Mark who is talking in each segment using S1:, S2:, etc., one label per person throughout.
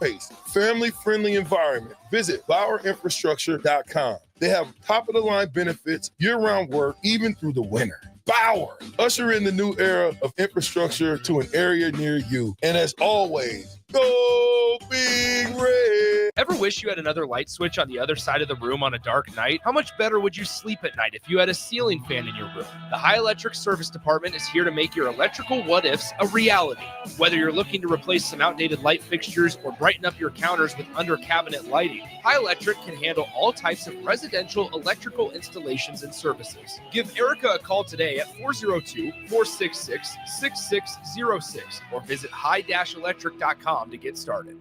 S1: pace, family-friendly environment. Visit BauerInfrastructure.com. They have top-of-the-line benefits, year-round work, even through the winter. Bauer, usher in the new era of infrastructure to an area near you. And as always, go Big Red.
S2: Ever wish you had another light switch on the other side of the room on a dark night? How much better would you sleep at night if you had a ceiling fan in your room? The High Electric Service Department is here to make your electrical what-ifs a reality. Whether you're looking to replace some outdated light fixtures or brighten up your counters with under-cabinet lighting, High Electric can handle all types of residential electrical installations and services. Give Erica a call today at 402-466-6606 or visit high-electric.com to get started.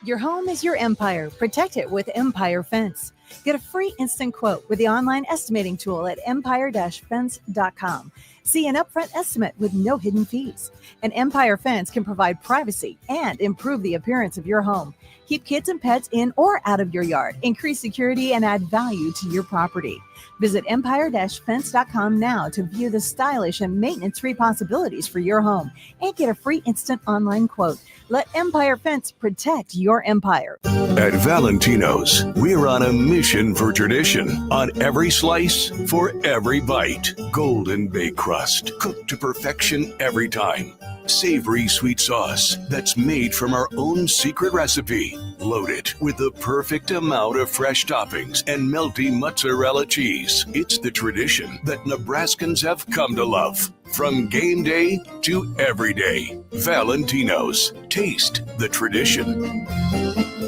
S3: Your home is your empire. Protect it with Empire Fence. Get a free instant quote with the online estimating tool at empire-fence.com. See an upfront estimate with no hidden fees. An Empire Fence can provide privacy and improve the appearance of your home. Keep kids and pets in or out of your yard. Increase security and add value to your property. Visit empire-fence.com now to view the stylish and maintenance-free possibilities for your home and get a free instant online quote. Let Empire Fence protect your empire.
S4: At Valentino's, we're on a mission for tradition. On every slice, for every bite. Golden baked crust, cooked to perfection every time. Savory sweet sauce that's made from our own secret recipe. Loaded with the perfect amount of fresh toppings and melty mozzarella cheese. It's the tradition that Nebraskans have come to love. From game day to every day. Valentino's. Taste the tradition.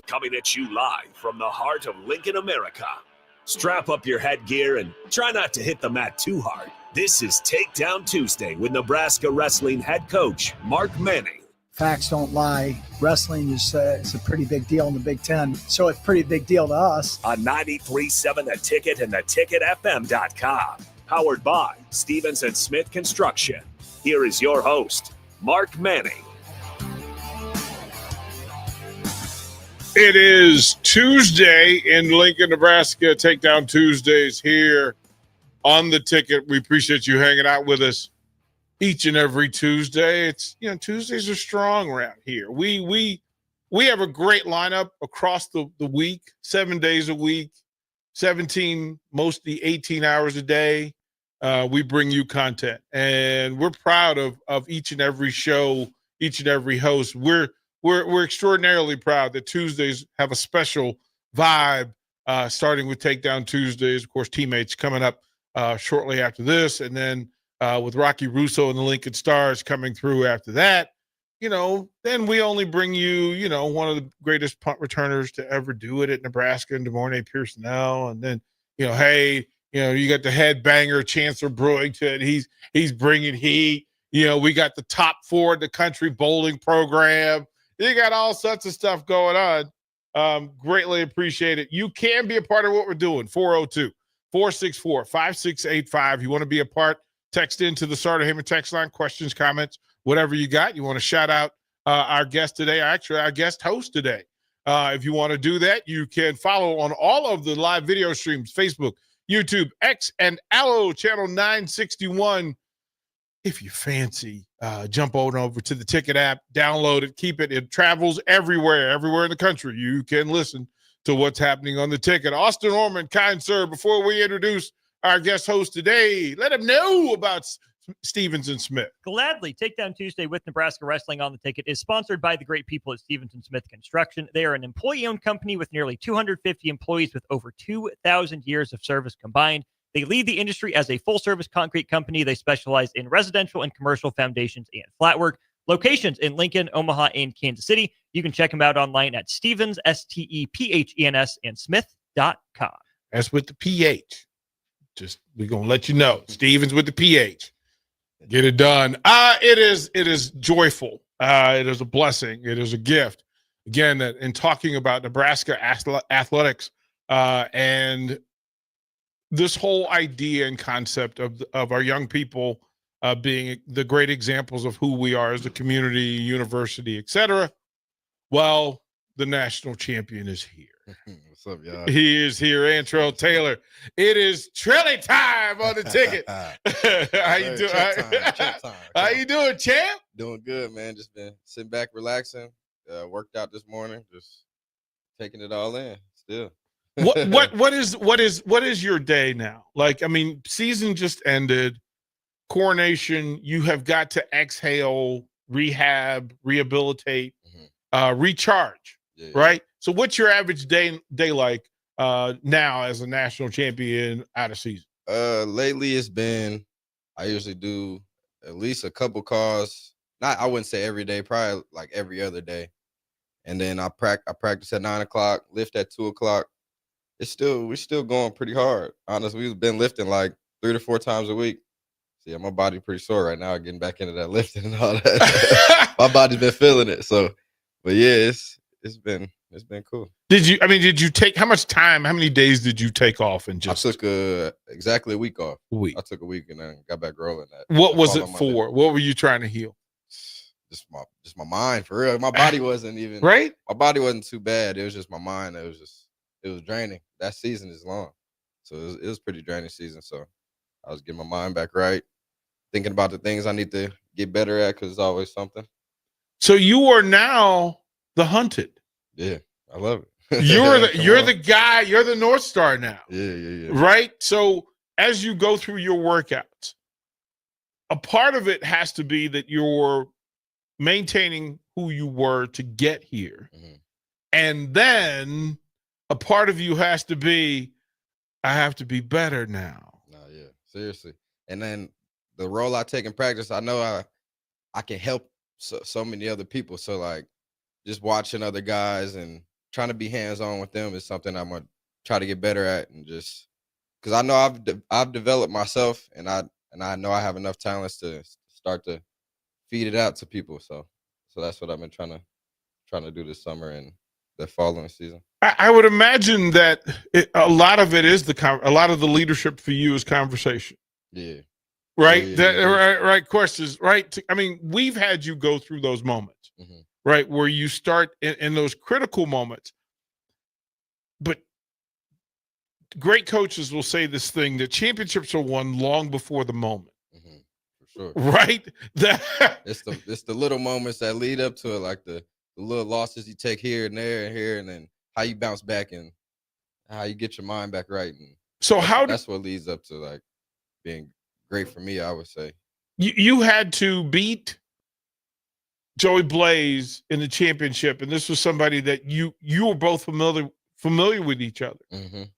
S5: Coming at you live from the heart of Lincoln, America. Strap up your headgear and try not to hit the mat too hard. This is Takedown Tuesday with Nebraska Wrestling head coach Mark Manning.
S6: Facts don't lie. Wrestling is a pretty big deal in the Big Ten, so it's a pretty big deal to us.
S5: On 93.7 The Ticket and theticketfm.com. Powered by Stevens & Smith Construction. Here is your host, Mark Manning.
S7: It is Tuesday in Lincoln, Nebraska. Takedown Tuesdays here on The Ticket. We appreciate you hanging out with us each and every Tuesday. It's, Tuesdays are strong around here. We have a great lineup across the week, 7 days a week, 17, mostly 18 hours a day. We bring you content, and we're proud of each and every show, each and every host. We're extraordinarily proud that Tuesdays have a special vibe, starting with Takedown Tuesdays. Of course, Teammates coming up shortly after this, and then with Rocky Russo and the Lincoln Stars coming through after that. Then we only bring you, one of the greatest punt returners to ever do it at Nebraska, and DeMornay Pearsonell. And then, you got the headbanger, Chancellor Brewington. He's bringing heat. We got the top 4 in the country bowling program. You got all sorts of stuff going on. Greatly appreciate it. You can be a part of what we're doing. 402-464-5685. You want to be a part, text into the Sartor Hamann text line, questions, comments, whatever you got. You want to shout out our guest today, actually our guest host today. If you want to do that, you can follow on all of the live video streams, Facebook, YouTube, X, and Allo, channel 961. If you fancy, jump on over to the Ticket app, download it, keep it. It travels everywhere in the country. You can listen to what's happening on the Ticket. Austin Orman, kind sir, before we introduce our guest host today, let him know about Stevens & Smith.
S8: Gladly. Takedown Tuesday with Nebraska Wrestling on the Ticket is sponsored by the great people at Stevens & Smith Construction. They are an employee-owned company with nearly 250 employees with over 2,000 years of service combined. They lead the industry as a full-service concrete company. They specialize in residential and commercial foundations and flatwork. Locations in Lincoln, Omaha, and Kansas City. You can check them out online at Stevens, STEPHENS, and Smith.com.
S7: That's with the PH. We're going to let you know. Stevens with the PH. Get it done. It is joyful. It is a blessing. It is a gift. Again, in talking about Nebraska athletics and this whole idea and concept of our young people being the great examples of who we are as a community, university, etc. Well, the national champion is here.
S9: What's up, y'all?
S7: He is here, Antrell Taylor. It is Trelly time on the Ticket. How you doing?
S9: Champ time.
S7: How you doing, champ?
S9: Doing good, man. Just been sitting back, relaxing, Worked out this morning, just taking it all in still.
S7: What is your day now? Like, I mean, season just ended, coronation, you have got to exhale, rehab, rehabilitate, recharge, right? So what's your average day like now as a national champion out of season?
S9: Lately it's been, I usually do at least a couple calls. I wouldn't say every day, probably like every other day. And then I practice at 9 o'clock, lift at 2 o'clock. We're still going pretty hard. Honestly, we've been lifting like 3 to 4 times a week. So yeah, my body pretty sore right now, getting back into that lifting and all that. My body's been feeling it. So, but yeah, it's been cool.
S7: Did you take, how much time, how many days did you take off and just?
S9: I took exactly a week off. I took a week and then got back rolling.
S7: What was it for? What were you trying to heal?
S9: Just my mind, for real. My body wasn't even
S7: right.
S9: My body wasn't too bad. It was just my mind. It was draining. That season is long, so it was pretty draining season. So I was getting my mind back right, thinking about the things I need to get better at, because it's always something.
S7: So you are now the hunted.
S9: Yeah, I love it.
S7: You're the guy. You're the North Star now.
S9: Yeah.
S7: Right. So as you go through your workouts, a part of it has to be that you're maintaining who you were to get here. And then a part of you has to be, I have to be better now.
S9: No, yeah, seriously. And then the role I take in practice, I know I can help so many other people. So like just watching other guys and trying to be hands-on with them is something I'm going to try to get better at. And just because I know I've developed myself, and I know I have enough talents to start to feed it out to people. So that's what I've been trying to do this summer and the following season.
S7: I would imagine that a lot of it is a lot of the leadership for you is conversation.
S9: Yeah.
S7: Right.
S9: Yeah.
S7: Right. Questions. Right. I mean, we've had you go through those moments, right, where you start in those critical moments. But great coaches will say this thing that championships are won long before the moment.
S9: Sure.
S7: Right?
S9: It's the little moments that lead up to it, like the little losses you take here and there and here, and then how you bounce back and how you get your mind back right. And
S7: so
S9: that's what leads up to like being great for me, I would say.
S7: You had to beat Joey Blaze in the championship, and this was somebody that you were both familiar with each other.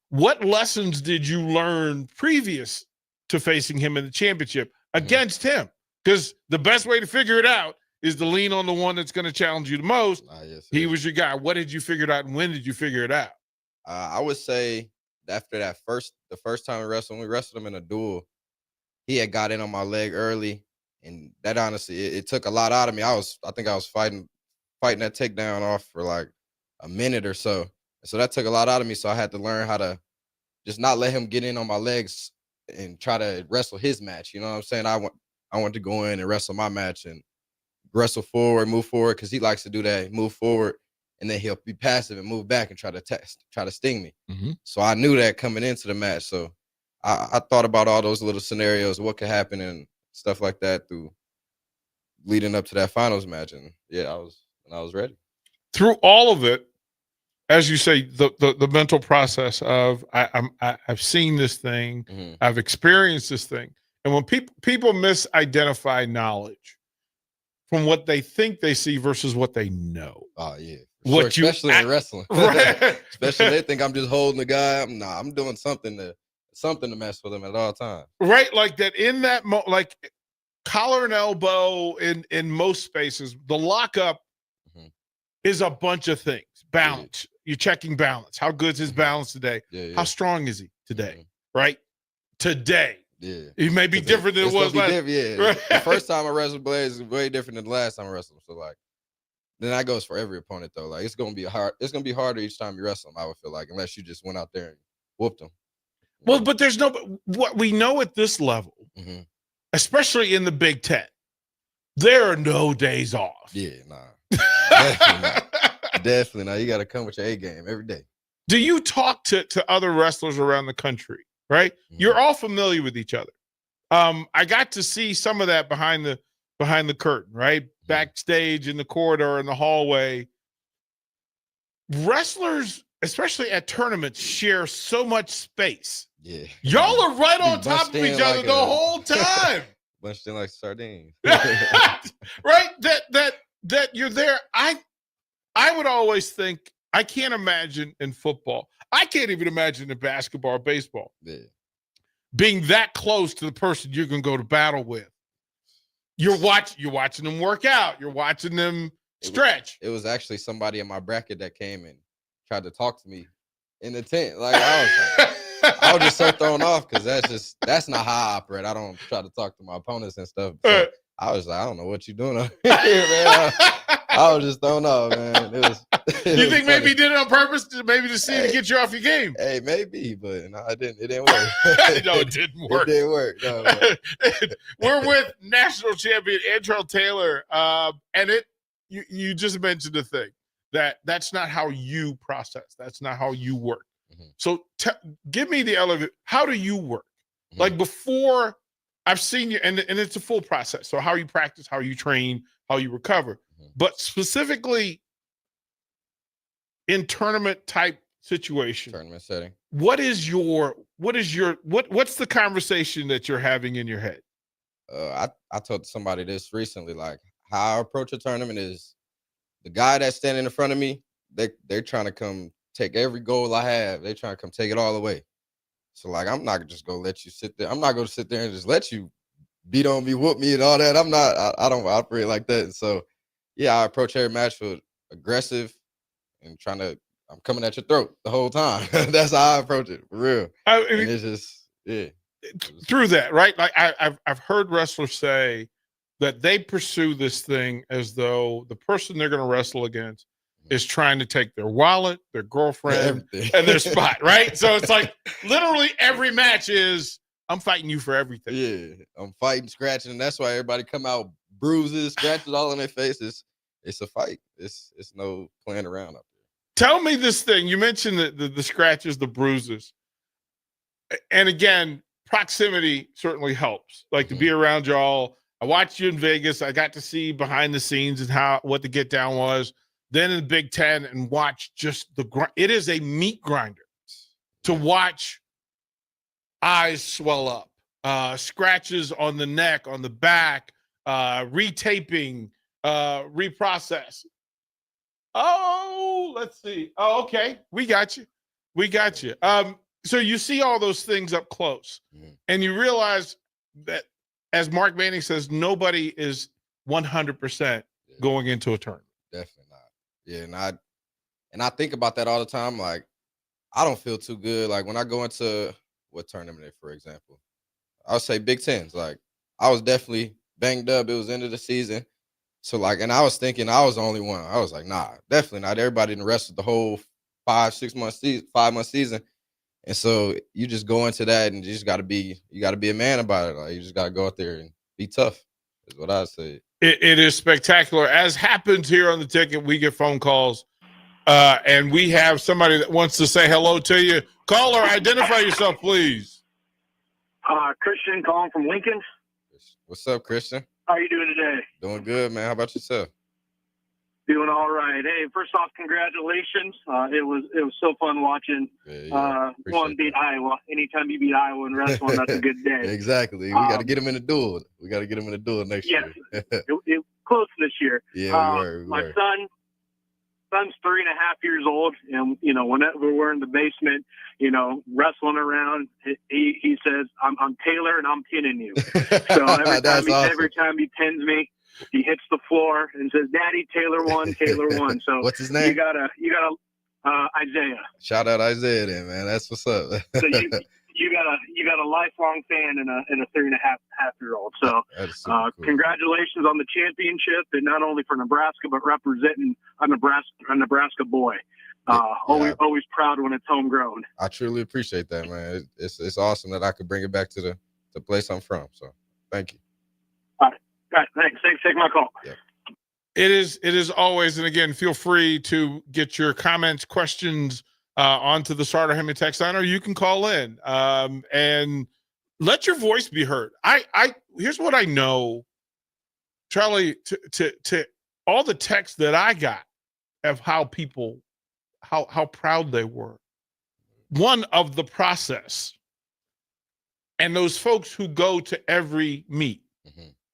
S7: What lessons did you learn previous to facing him in the championship against him? Because the best way to figure it out is to lean on the one that's going to challenge you the most.
S9: Yes,
S7: he was your guy. What did you figure out, and when did you figure it out?
S9: I would say after the first time we wrestled him in a duel, he had got in on my leg early, and that honestly, it took a lot out of me. I think I was fighting that takedown off for like a minute or so. So that took a lot out of me. So I had to learn how to just not let him get in on my legs and try to wrestle his match. You know what I'm saying? I want to go in and wrestle my match and wrestle forward, move forward, because he likes to do that, move forward, and then he'll be passive and move back and try to sting me. So I knew that coming into the match. So I thought about all those little scenarios, what could happen and stuff like that through leading up to that finals match. And yeah, I was ready.
S7: Through all of it, as you say, the mental process of I've seen this thing, I've experienced this thing, and when people misidentify knowledge from what they think they see versus what they know.
S9: Oh yeah, especially in wrestling,
S7: right?
S9: Especially they think I'm just holding the guy. I'm doing something to mess with him at all times.
S7: Right, like that in that like collar and elbow in most spaces, the lockup is a bunch of things. Balance. You're checking balance. How good's his balance today? How strong is he today? Right? Today.
S9: Yeah.
S7: He may be different than it was last.
S9: Right. The first time I wrestled Blaze is way different than the last time I wrestled him. So like, then that goes for every opponent though. Like it's gonna be harder each time you wrestle him, I would feel like, unless you just went out there and whooped him.
S7: Well, but there's what we know at this level, especially in the Big Ten, there are no days off.
S9: Yeah, nah. Definitely not. Definitely not. You got to come with your A game every day.
S7: Do you talk to other wrestlers around the country, right? You're all familiar with each other. I got to see some of that behind the curtain, right? Backstage in the corridor, in the hallway. wrestlers, especially at tournaments, share so much space.
S9: Yeah.
S7: Y'all are right
S9: Be
S7: on top of
S9: bunched
S7: each
S9: in
S7: other
S9: like
S7: the
S9: a-
S7: whole time.
S9: Bunched in like sardines.
S7: Right? That you're there. I would always think, I can't imagine in football. I can't even imagine in basketball or baseball
S9: Yeah.
S7: being that close to the person you're going to go to battle with. You're watching them work out. You're watching them stretch.
S9: It was actually somebody in my bracket that came and tried to talk to me in the tent. Like I was just so thrown off because that's not how I operate. I don't try to talk to my opponents and stuff. So I was like, I don't know what you're doing up here, man. I was just thrown off, man.
S7: You think maybe he did it on purpose to get you off your game?
S9: Hey, maybe, but no, it didn't work.
S7: No, it didn't work.
S9: It didn't work. No,
S7: We're with national champion Antrell Taylor, and you just mentioned the thing that's not how you process. That's not how you work.
S9: Mm-hmm.
S7: So give me the elevator. How do you work? Mm-hmm. Like before, I've seen you, and it's a full process. So how you practice, how you train, how you recover, mm-hmm. but specifically in tournament type situation,
S9: tournament setting.
S7: What's the conversation that you're having in your head?
S9: I told somebody this recently, like how I approach a tournament is the guy that's standing in front of me, they're trying to come take every goal I have. They're trying to come take it all away. So like, I'm not just going to let you sit there. I'm not going to sit there and just let you beat on me, whoop me and all that. I don't operate like that. And so yeah, I approach every match with aggressive and I'm coming at your throat the whole time. That's how I approach it, for real. I mean, and it's just, yeah.
S7: Through that, right? Like I've heard wrestlers say that they pursue this thing as though the person they're going to wrestle against is trying to take their wallet, their girlfriend, and their spot, right? So it's like literally every match is, I'm fighting you for everything.
S9: Yeah, I'm fighting, scratching, and that's why everybody come out bruises, scratches all in their faces. It's a fight. It's no playing around up there.
S7: Tell me this thing. You mentioned the scratches, the bruises. And again, proximity certainly helps. Like to be around y'all. I watched you in Vegas. I got to see behind the scenes and what the get down was. Then in the Big Ten and watch just it is a meat grinder to watch eyes swell up, scratches on the neck, on the back, retaping, reprocess. Oh, let's see. Oh, okay. We got you. So you see all those things up close and you realize that, as Mark Manning says, nobody is 100% going into a tournament.
S9: Definitely not. Yeah. And I think about that all the time. Like, I don't feel too good. Like when I go into what tournament, for example, I'll say Big Tens. Like I was definitely banged up. It was end of the season. So like, and I was thinking I was the only one. I was like, nah, definitely not. Everybody didn't wrestle the whole 5 month season. And so you just go into that and you got to be a man about it. Like you just got to go out there and be tough is what I say.
S7: It is spectacular. As happens here on the ticket, we get phone calls and we have somebody that wants to say hello to you. Caller, identify yourself, please.
S10: Christian calling from Lincoln.
S9: What's up, Christian?
S10: How are you doing today?
S9: Doing good, man. How about yourself?
S10: Doing all right. Hey, first off, congratulations. It was so fun watching one beat Iowa. Anytime you beat Iowa in wrestling, that's a good day.
S9: Exactly. We got to get him in the duel. We got to get him in the duel next year.
S10: it was close this year.
S9: Yeah, we were.
S10: My son's 3.5 years old, and whenever we're in the basement, wrestling around, he says, "I'm Taylor, and I'm pinning you." So every time he pins me, he hits the floor and says, "Daddy, Taylor won, Taylor won." So
S9: what's his name?
S10: You gotta Isaiah.
S9: Shout out Isaiah, then, man. That's what's up.
S10: So you got a lifelong fan and a 3.5-year-old. So
S9: cool.
S10: Congratulations on the championship, and not only for Nebraska but representing a Nebraska boy. Always proud when it's homegrown.
S9: I truly appreciate that, man. It's awesome that I could bring it back to the place I'm from. So thank you.
S10: All right. Thanks for taking my call.
S9: Yeah.
S7: It is always, and again, feel free to get your comments, questions onto the Starter Heyman text line, or you can call in and let your voice be heard. Here's what I know, Charlie, to all the texts that I got of how people how proud they were. One, of the process, and those folks who go to every meet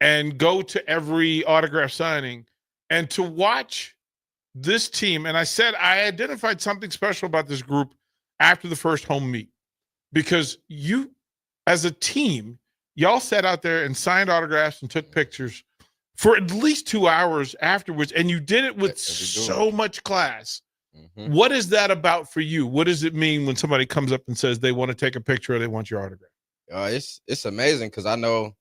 S7: and go to every autograph signing, and to watch this team. And I said I identified something special about this group after the first home meet, because you, as a team, y'all sat out there and signed autographs and took pictures for at least 2 hours afterwards, and you did it with so much class. What is that about for you? What does it mean when somebody comes up and says they want to take a picture or they want your autograph?
S9: It's amazing, because I know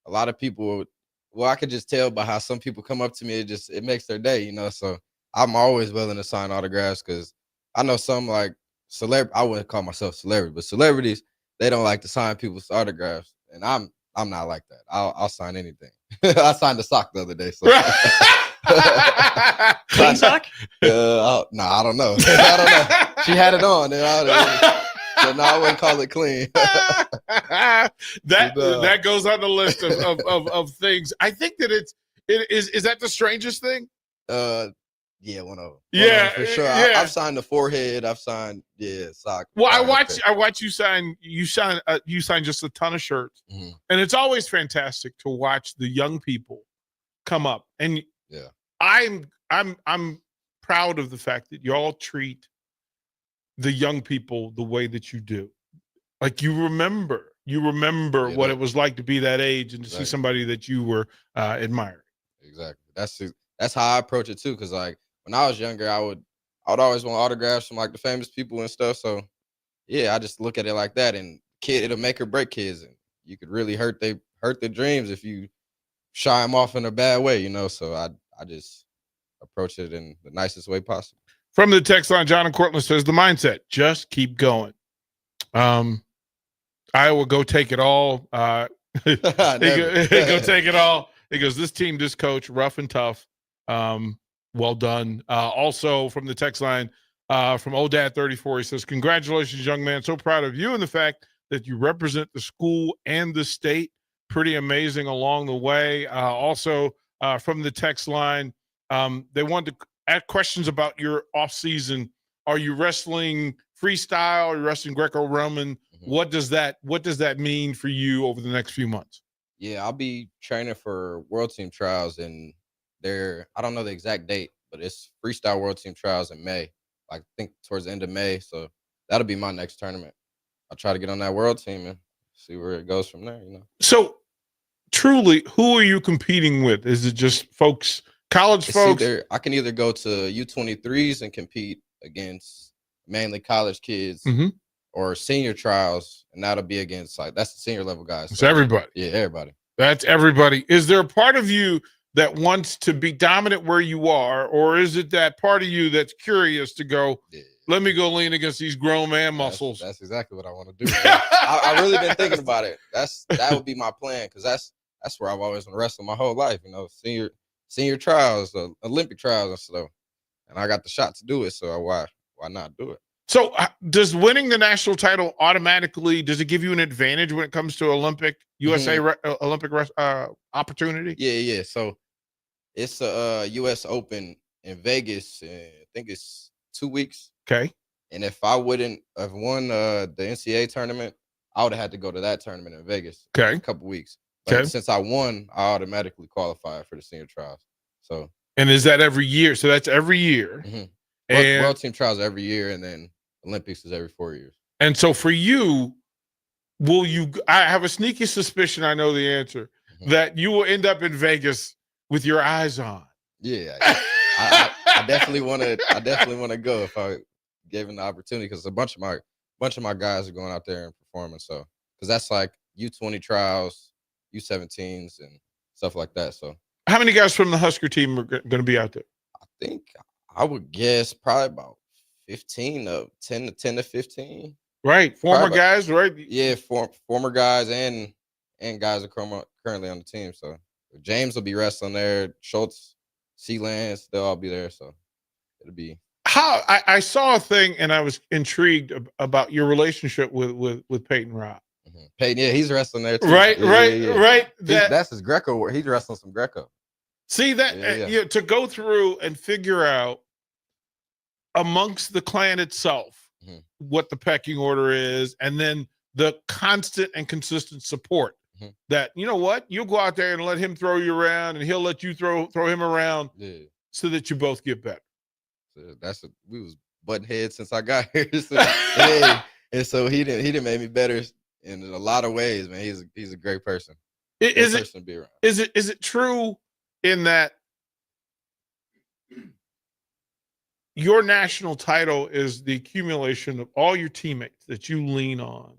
S9: a lot of people. Well, I could just tell by how some people come up to me. It makes their day, So I'm always willing to sign autographs, because I know some like I wouldn't call myself celebrity, but celebrities, they don't like to sign people's autographs, and I'm not like that. I'll sign anything. I signed a sock the other day. So.
S8: Clean sock?
S9: No, I don't know. I don't know. She had it on. So no, I wouldn't call it clean.
S7: that goes on the list of things. I think that it is that the strangest thing?
S9: Yeah, one of them.
S7: Yeah,
S9: for sure.
S7: Yeah.
S9: I've signed the forehead. I've signed sock.
S7: Well, I watch you sign. You sign just a ton of shirts, and it's always fantastic to watch the young people come up. And I'm proud of the fact that y'all treat the young people the way that you do. Like you remember what it was like to be that age and to see somebody that you were admiring.
S9: Exactly. That's how I approach it too. Cause like when I was younger, I would always want autographs from like the famous people and stuff. So yeah, I just look at it like that. And it'll make or break kids, and you could really hurt their dreams if you shy them off in a bad way, So I just approach it in the nicest way possible.
S7: From the text line, John and Cortland says the mindset: just keep going. Iowa, go take it all. Go take it all. He goes, this team, this coach, rough and tough. Well done. Also from the text line, from ODad34, he says, congratulations, young man. So proud of you and the fact that you represent the school and the state. Pretty amazing along the way. Also from the text line, they wanted to ask questions about your off season. Are you wrestling freestyle? Are you wrestling Greco-Roman? What does that mean for you over the next few months?
S9: Yeah, I'll be training for World Team Trials, and I don't know the exact date, but it's freestyle World Team Trials in May. I think towards the end of May. So that'll be my next tournament. I'll try to get on that World Team and see where it goes from there.
S7: So truly, who are you competing with? Is it just college folks?
S9: I can either go to U23s and compete against mainly college kids, or senior trials, and that'll be against that's the senior level guys.
S7: It's everybody.
S9: Yeah, everybody.
S7: That's everybody. Is there a part of you that wants to be dominant where you are, or is it that part of you that's curious to go, let me go lean against these grown man muscles?
S9: That's exactly what I want to do. I really been thinking about it. That would be my plan, because that's where I've always been wrestling my whole life. Senior trials, Olympic trials and stuff, and I got the shot to do it. So why not do it?
S7: So does winning the national title does it give you an advantage when it comes to Olympic opportunity?
S9: Yeah. So it's a U.S. Open in Vegas. I think it's 2 weeks.
S7: Okay.
S9: And if I wouldn't have won the NCAA tournament, I would have had to go to that tournament in Vegas.
S7: Okay.
S9: In a couple weeks. But since I won, I automatically qualified for the senior trials. So. And
S7: is that every year? So that's every year.
S9: And World Team Trials every year, and then Olympics is every 4 years.
S7: And so for you, I have a sneaky suspicion, I know the answer, that you will end up in Vegas with your eyes on.
S9: Yeah. I definitely want to go if I given the opportunity, because a bunch of my guys are going out there and performing. So, because that's like U20 trials, U17s, and stuff like that. So,
S7: how many guys from the Husker team are going to be out there?
S9: I think I would guess probably about 10 to 15.
S7: Right. Former guys, right?
S9: Yeah, former guys and guys are currently on the team. So James will be wrestling there. Schultz, Sealance, they'll all be there. So it'll be.
S7: I saw a thing, and I was intrigued about your relationship with Peyton Robb.
S9: Peyton, yeah, he's wrestling there too.
S7: Right.
S9: That's his Greco. He's wrestling some Greco.
S7: See that to go through and figure out amongst the clan itself, what the pecking order is, and then the constant and consistent support that, you know what, you'll go out there and let him throw you around and he'll let you throw him around so that you both get better.
S9: So we was butting heads since I got here. So, and so he didn't make me better in a lot of ways, man. He's a great person.
S7: Is
S9: person to be around.
S7: Is it true in that your national title is the accumulation of all your teammates that you lean on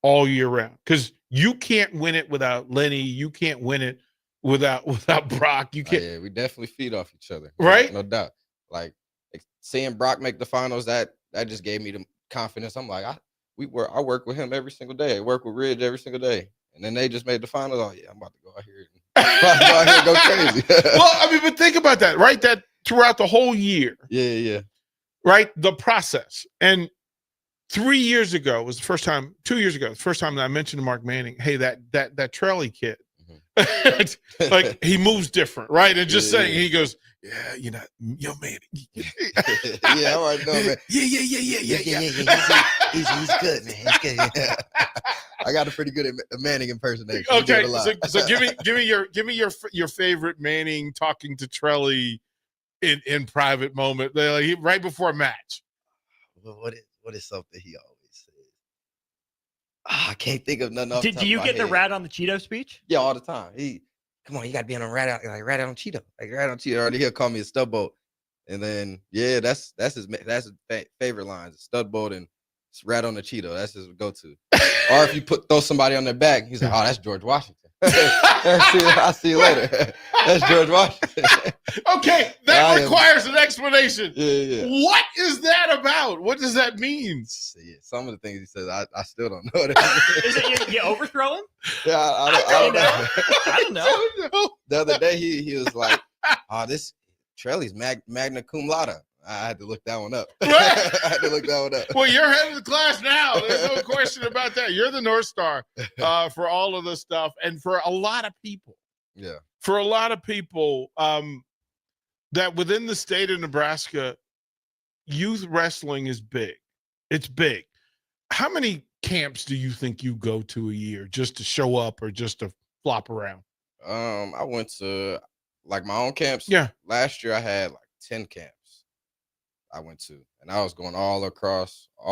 S7: all year round? Because you can't win it without Lenny. You can't win it without Brock. You can't.
S9: Yeah, we definitely feed off each other,
S7: right?
S9: No doubt. Like seeing Brock make the finals, that just gave me the confidence. I'm like, I work with him every single day. I work with Ridge every single day, and then they just made the finals. Oh yeah, I'm about to go out here and go crazy.
S7: Well, I mean, but think about that, right? That throughout the whole year.
S9: Yeah.
S7: Right? The process. And 2 years ago was the first time that I mentioned to Mark Manning, hey, that Trelly kid, like he moves different, right? And just saying, he goes, yeah, you know, yo, man.
S9: Yeah, all right, no, man.
S7: Yeah.
S9: He's good, man. He's good. Yeah. I got a pretty good Manning impersonation.
S7: Okay, so give me your favorite Manning talking to Trelly in private moment, like right before a match.
S9: Well, what is something he always says? I can't think of nothing.
S8: Do you get the rat on the Cheeto speech?
S9: Yeah, all the time. Come on, you got to be on a rat out on Cheeto, like rat on Cheeto. Or he'll call me a stud boat, and then that's his favorite lines: stud boat and rat on the Cheeto. That's his go-to. Or if you throw somebody on their back, he's like, oh, that's George Washington. I'll see you later. That's George Washington.
S7: Okay, that requires an explanation.
S9: Yeah.
S7: What is that about? What does that mean?
S9: Yeah, some of the things he says, I still don't know.
S8: Is it you overthrow him?
S9: Yeah, I don't know.
S8: I don't know.
S9: The other day he was like, "Oh, this Trelly's magna cum laude." I had to look that one up.
S7: Well, you're head of the class now. There's no question about that. You're the North Star for all of this stuff, and for a lot of people.
S9: Yeah.
S7: For a lot of people, that within the state of Nebraska, youth wrestling is big. It's big. How many camps do you think you go to a year just to show up or just to flop around?
S9: I went to like my own camps.
S7: Yeah. Last
S9: year I had like 10 camps I went to, and I was going all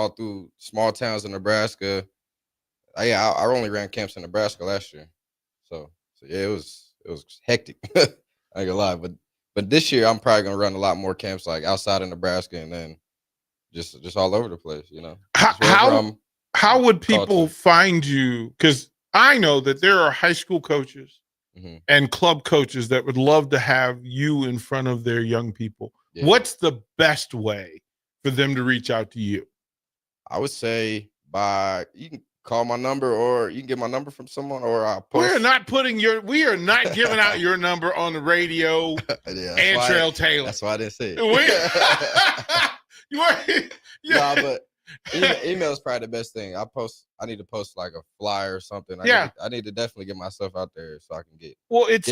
S9: through small towns in Nebraska. I only ran camps in Nebraska last year. So yeah, it was hectic. I ain't gonna lie, but this year I'm probably gonna run a lot more camps like outside of Nebraska, and then just all over the place, you know.
S7: How would people find you? Because I know that there are high school coaches and club coaches that would love to have you in front of their young people. Yeah. What's the best way for them to reach out to you?
S9: I would say you can call my number, or you can get my number from someone, or I'll post.
S7: We are not giving out your number on the radio. Antrell Taylor.
S9: That's why I didn't say it.
S7: Yeah,
S9: but email is probably the best thing. I need to post like a flyer or something. I need to definitely get myself out there so I can get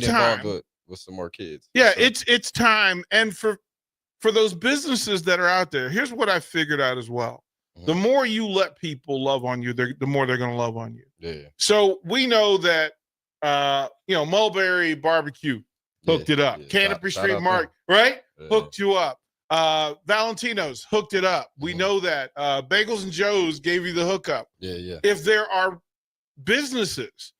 S9: involved with some more kids.
S7: Yeah, so. It's time. And for those businesses that are out there, here's what I figured out as well. The more you let people love on you, the more they're going to love on you.
S9: Yeah.
S7: So we know that, Mulberry Barbecue hooked it up. Canopy Street Market, right? Yeah. Hooked you up. Valentino's hooked it up. We know that. Bagels and Joe's gave you the hookup.
S9: Yeah.
S7: If there are businesses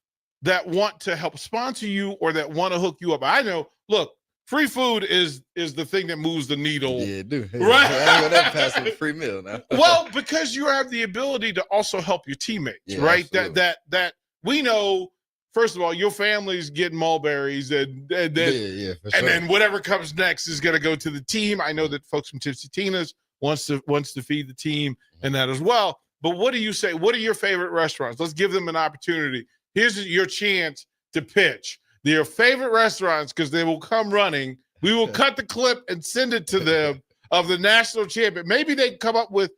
S7: that want to help sponsor you or that want to hook you up, I know, look, free food is the thing that moves the needle.
S9: Yeah, dude.
S7: Right?
S9: I ain't gonna pass a free meal now.
S7: Well, because you have the ability to also help your teammates, right?
S9: Absolutely.
S7: That we know. First of all, your family's getting mulberries, and then whatever comes next is going to go to the team. I know that folks from Tipsy Tina's wants to feed the team and that as well. But what do you say? What are your favorite restaurants? Let's give them an opportunity. Here's your chance to pitch their favorite restaurants, because they will come running. We will cut the clip and send it to them of the national champion. Maybe they come up with,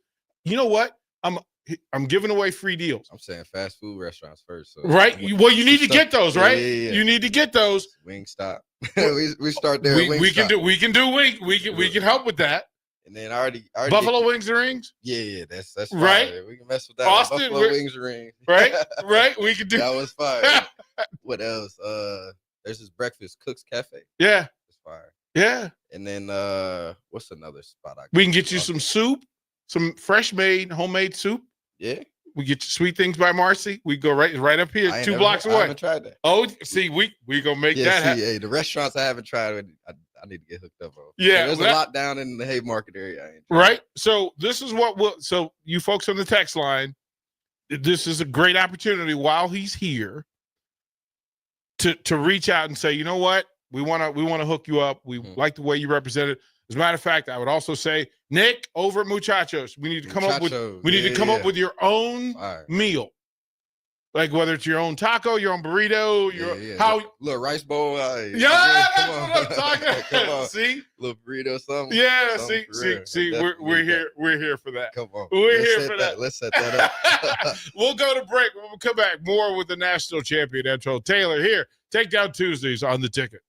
S7: you know what? I'm giving away free deals.
S9: I'm saying fast food restaurants first. So
S7: right. Well, you need to get those, right?
S9: Yeah.
S7: You need to get those.
S9: Wingstop. we start there.
S7: We can do wing. We can help with that.
S9: And then I already
S7: Buffalo Wings and Rings.
S9: Yeah, that's fire.
S7: Right.
S9: We can mess with that.
S7: Austin,
S9: Buffalo Wings and Rings.
S7: Right. We can do
S9: that. Was fire. What else? There's this Breakfast Cooks Cafe.
S7: Yeah,
S9: it's fire.
S7: Yeah.
S9: And then what's another spot?
S7: We can get you some soup, some fresh made homemade soup.
S9: Yeah.
S7: We get you Sweet Things by Marcy. We go right up here, 2 blocks away.
S9: I haven't tried that.
S7: Oh, see, we gonna make that happen.
S9: Hey, the restaurants I haven't tried, I need to get hooked up on.
S7: Yeah,
S9: there's a lot down in the Haymarket area.
S7: Right. So this is so you folks on the text line, this is a great opportunity while he's here to reach out and say, you know what, we want to hook you up. We like the way you represent it. As a matter of fact, I would also say, Nick, over at Muchachos, we need to come up with your own meal. Like whether it's your own taco, your own burrito,
S9: little rice bowl.
S7: That's what I'm talking
S9: about.
S7: See?
S9: Little burrito, something.
S7: Yeah,
S9: something
S7: see, we're here. We're here for that.
S9: Come on.
S7: We're here for that.
S9: Let's set that up.
S7: We'll go to break. We'll come back more with the national champion, Antrell Taylor, here. Takedown Tuesdays on the ticket.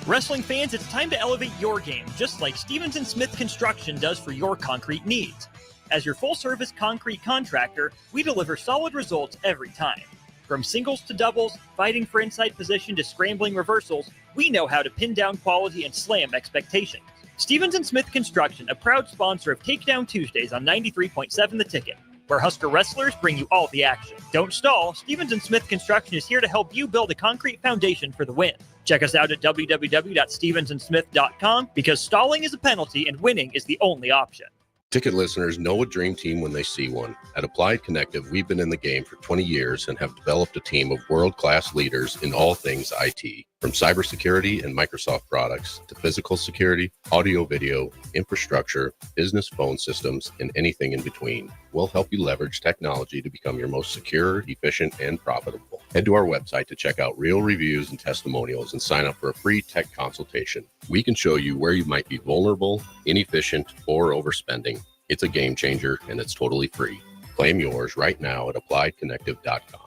S8: Wrestling fans, it's time to elevate your game, just like Stevens & Smith Construction does for your concrete needs. As your full-service concrete contractor, we deliver solid results every time. From singles to doubles, fighting for inside position to scrambling reversals, we know how to pin down quality and slam expectations. Stevens & Smith Construction, a proud sponsor of Takedown Tuesdays on 93.7 The Ticket, where Husker wrestlers bring you all the action. Don't stall. Stevens & Smith Construction is here to help you build a concrete foundation for the win. Check us out at www.stevensandsmith.com because stalling is a penalty and winning is the only option.
S11: Ticket listeners know a dream team when they see one. At Applied Connective, we've been in the game for 20 years and have developed a team of world-class leaders in all things IT. From cybersecurity and Microsoft products to physical security, audio-video, infrastructure, business phone systems, and anything in between. We'll help you leverage technology to become your most secure, efficient, and profitable. Head to our website to check out real reviews and testimonials and sign up for a free tech consultation. We can show you where you might be vulnerable, inefficient, or overspending. It's a game changer, and it's totally free. Claim yours right now at appliedconnective.com.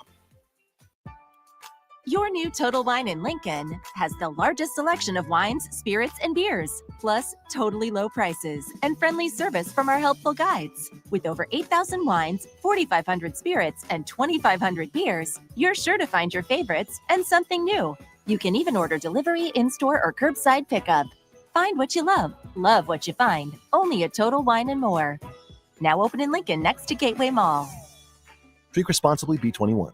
S12: Your new Total Wine in Lincoln has the largest selection of wines, spirits, and beers, plus totally low prices and friendly service from our helpful guides. With over 8,000 wines, 4,500 spirits, and 2,500 beers, you're sure to find your favorites and something new. You can even order delivery, in-store, or curbside pickup. Find what you love what you find, only at Total Wine and More. Now open in Lincoln next to Gateway Mall.
S13: Drink responsibly, B21.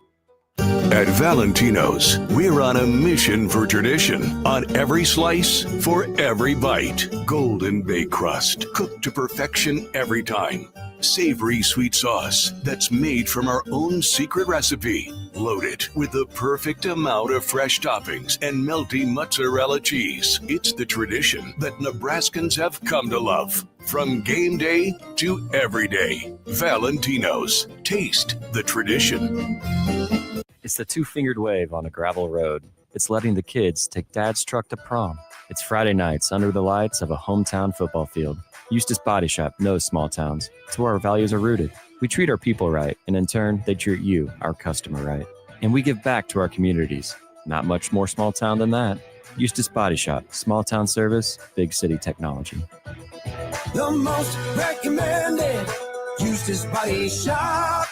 S4: At Valentino's, we're on a mission for tradition. On every slice, for every bite. Golden baked crust, cooked to perfection every time. Savory sweet sauce that's made from our own secret recipe. Loaded with the perfect amount of fresh toppings and melty mozzarella cheese. It's the tradition that Nebraskans have come to love. From game day to every day. Valentino's. Taste the tradition.
S14: It's the two-fingered wave on a gravel road. It's letting the kids take dad's truck to prom. It's Friday nights under the lights of a hometown football field. Eustace Body Shop knows small towns. It's where our values are rooted. We treat our people right, and in turn, they treat you, our customer, right. And we give back to our communities. Not much more small town than that. Eustace Body Shop, small town service, big city technology.
S15: The most recommended Eustace Body Shop.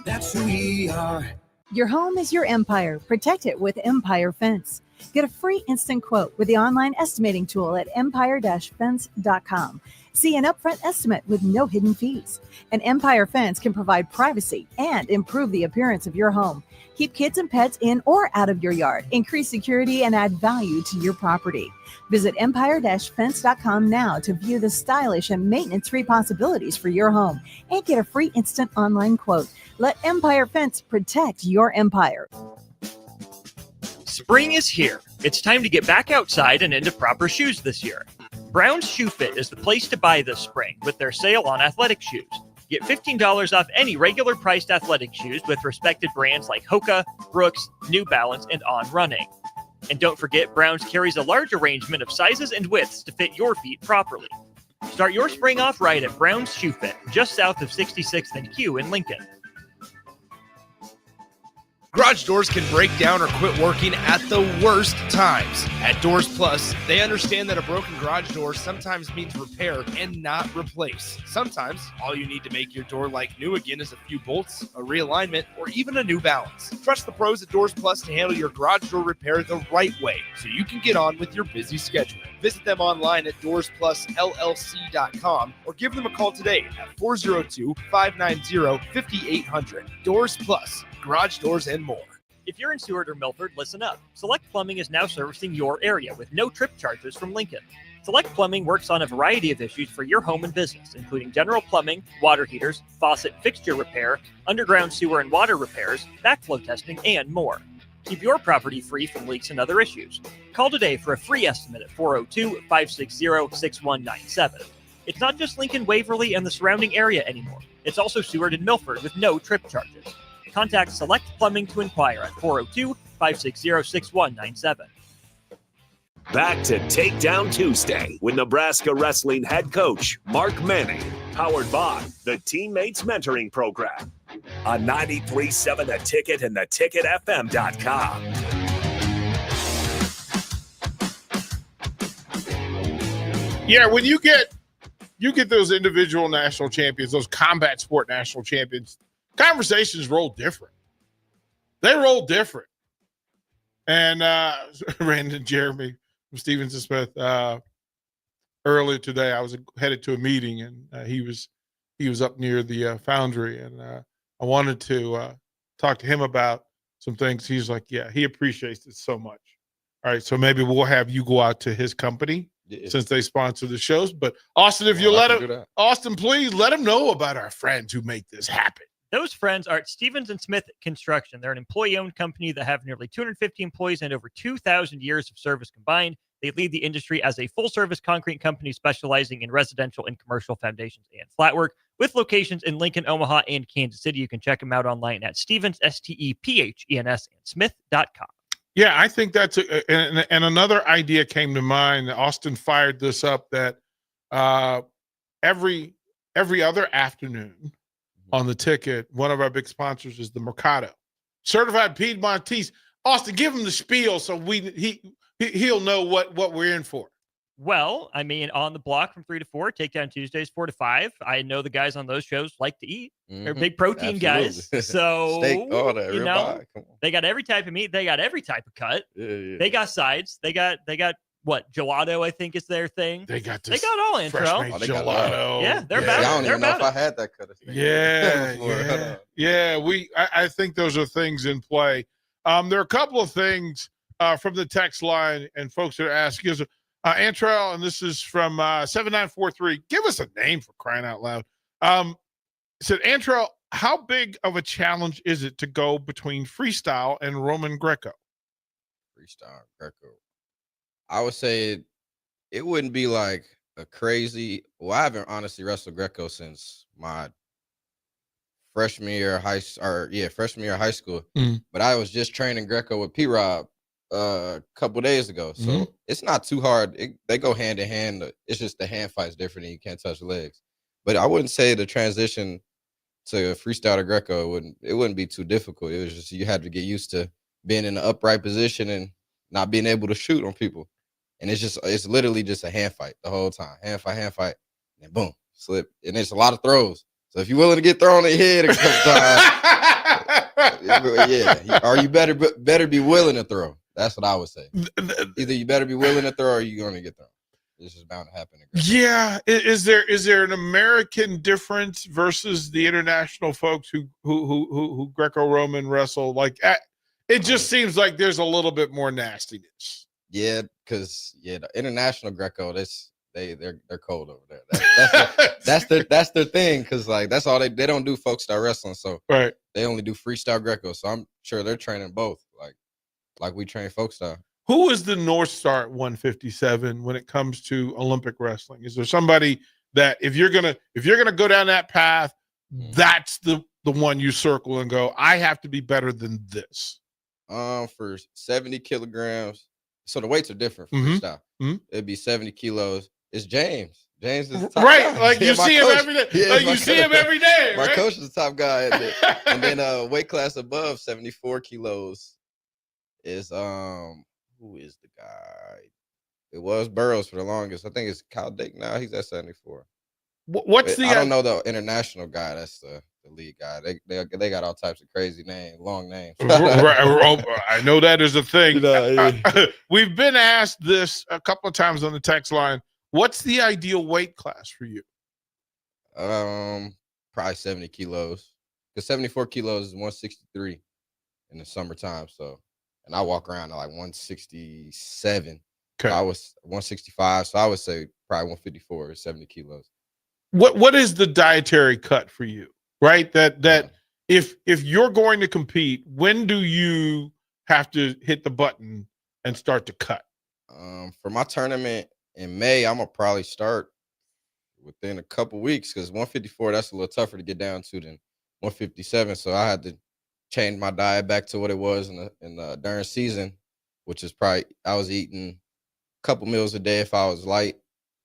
S15: That's who we are.
S3: Your home is your empire. Protect it with Empire Fence. Get a free instant quote with the online estimating tool at empire-fence.com. See an upfront estimate with no hidden fees. An Empire Fence can provide privacy and improve the appearance of your home. Keep kids and pets in or out of your yard. Increase security and add value to your property. Visit empire-fence.com now to view the stylish and maintenance-free possibilities for your home and get a free instant online quote. Let Empire Fence protect your empire.
S8: Spring is here. It's time to get back outside and into proper shoes this year. Brown's Shoe Fit is the place to buy this spring with their sale on athletic shoes. Get $15 off any regular priced athletic shoes with respected brands like Hoka, Brooks, New Balance, and On Running. And don't forget, Brown's carries a large arrangement of sizes and widths to fit your feet properly. Start your spring off right at Brown's Shoe Fit, just south of 66th and Q in Lincoln.
S2: Garage doors can break down or quit working at the worst times. At Doors Plus, they understand that a broken garage door sometimes means repair and not replace. Sometimes, all you need to make your door like new again is a few bolts, a realignment, or even a new balance. Trust the pros at Doors Plus to handle your garage door repair the right way so you can get on with your busy schedule. Visit them online at DoorsPlusLLC.com or give them a call today at 402-590-5800. Doors Plus. Garage doors and more.
S8: If you're in Seward or Milford, listen up. Select Plumbing is now servicing your area with no trip charges from Lincoln. Select Plumbing works on a variety of issues for your home and business, including general plumbing, water heaters, faucet fixture repair, underground sewer and water repairs, backflow testing, and more. Keep your property free from leaks and other issues. Call today for a free estimate at 402-560-6197. It's not just Lincoln, Waverly, and the surrounding area anymore. It's also Seward and Milford with no trip charges. Contact Select Plumbing to inquire at 402-560-6197.
S5: Back to Takedown Tuesday with Nebraska Wrestling head coach Mark Manning, powered by the Teammates Mentoring Program on 93.7 The Ticket and theticketfm.com.
S7: Yeah, when you get those individual national champions, those combat sport national champions, conversations roll different. They roll different. And Brandon Jeremy from Stevens and Smith, earlier today, I was headed to a meeting, and he was up near the foundry, and I wanted to talk to him about some things. He's like, yeah, he appreciates it so much. All right, so maybe we'll have you go out to his company since they sponsor the shows. But Austin, if you let him, Austin, please let him know about our friends who make this happen.
S8: Those friends are at Stevens and Smith Construction. They're an employee-owned company that have nearly 250 employees and over 2,000 years of service combined. They lead the industry as a full-service concrete company specializing in residential and commercial foundations and flat work, with locations in Lincoln, Omaha, and Kansas City. You can check them out online at Stevens, STEPHENS, and Smith.com.
S7: Yeah, I think that's and another idea came to mind. Austin fired this up that every other afternoon on the ticket, one of our big sponsors is the Mercado. Certified Piedmontese. Austin, give him the spiel so he'll know what we're in for.
S8: Well, I mean, on the block from 3 to 4, Takedown Tuesdays 4 to 5. I know the guys on those shows like to eat. They're big protein guys. So,
S9: steak, all that,
S8: you know, they got every type of meat. They got every type of cut.
S9: Yeah.
S8: They got sides. They got what, gelato, I think is their thing.
S7: They got
S8: all Antrell.
S7: Gelato.
S8: Yeah, they're about it.
S9: I don't even know if I had that cut of steak.
S7: Yeah. I think those are things in play. There are a couple of things from the text line and folks that are asking us. Antrell, and this is from 7943. Give us a name for crying out loud. Said, Antrell, how big of a challenge is it to go between freestyle and Roman Greco?
S9: Freestyle, Greco. I would say it wouldn't be like a crazy. Well, I haven't honestly wrestled Greco since my freshman year of high school. But I was just training Greco with P-Rob a couple days ago, so it's not too hard. They go hand in hand. It's just the hand fight's different, and you can't touch the legs. But I wouldn't say the transition to freestyle to Greco it wouldn't be too difficult. It was just you had to get used to being in the upright position and not being able to shoot on people. And it's literally just a hand fight the whole time. Hand fight, and boom, slip. And it's a lot of throws. So if you're willing to get thrown in the head a couple times, yeah, or you better be willing to throw. That's what I would say. Either you better be willing to throw or you're going to get thrown. It's just bound to happen.
S7: Yeah. Is there an American difference versus the international folks who Greco-Roman wrestle? Like, it just seems like there's a little bit more nastiness.
S9: Yeah, because the international Greco, they're cold over there. That's their thing, because like that's all they don't do folk style wrestling, so
S7: right.
S9: They only do freestyle Greco. So I'm sure they're training both, like we train folk style.
S7: Who is the North Star at 157 when it comes to Olympic wrestling? Is there somebody that if you're gonna go down that path, that's the one you circle and go, I have to be better than this?
S9: For 70 kilograms. So the weights are different for freestyle. It'd be 70 kilos. It's James James is the top
S7: right.
S9: guy.
S7: Like you see him every day. Like you see him every day.
S9: My
S7: right?
S9: coach is the top guy, and then weight class above 74 kilos is who is the guy? It was Burroughs for the longest. I think it's Kyle Dake now. He's at 74.
S7: What's
S9: I don't know the international guy. That's the lead guy. They got all types of crazy names, long names.
S7: I know that is a thing.
S9: Yeah.
S7: We've been asked this a couple of times on the text line. What's the ideal weight class for you?
S9: Probably 70 kilos. Because 74 kilos is 163 in the summertime. So, and I walk around at like 167.
S7: Okay.
S9: So I was 165. So I would say probably 154 is 70 kilos.
S7: What is the dietary cut for you? Right? That if you're going to compete, when do you have to hit the button and start to cut?
S9: For my tournament in May, I'm gonna probably start within a couple weeks because 154, that's a little tougher to get down to than 157. So I had to change my diet back to what it was in the during season, which is probably I was eating a couple meals a day if I was light.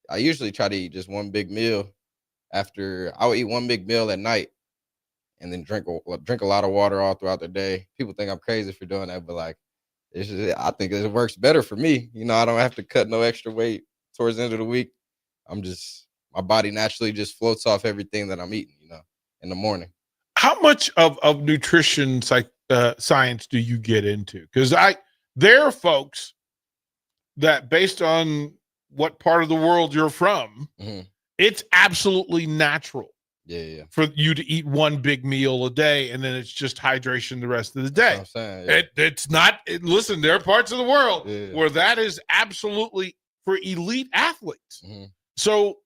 S9: I usually try to eat just one big meal. After I would eat one big meal at night and then drink a lot of water all throughout the day. People think I'm crazy for doing that, but like I think it works better for me. You know, I don't have to cut no extra weight towards the end of the week. My body naturally just floats off everything that I'm eating, you know, in the morning.
S7: How much of nutrition science do you get into? Because there are folks that based on what part of the world you're from, it's absolutely natural for you to eat one big meal a day and then it's just hydration the rest of the day.
S9: That's what I'm saying,
S7: It's not, listen, there are parts of the world where that is absolutely for elite athletes. So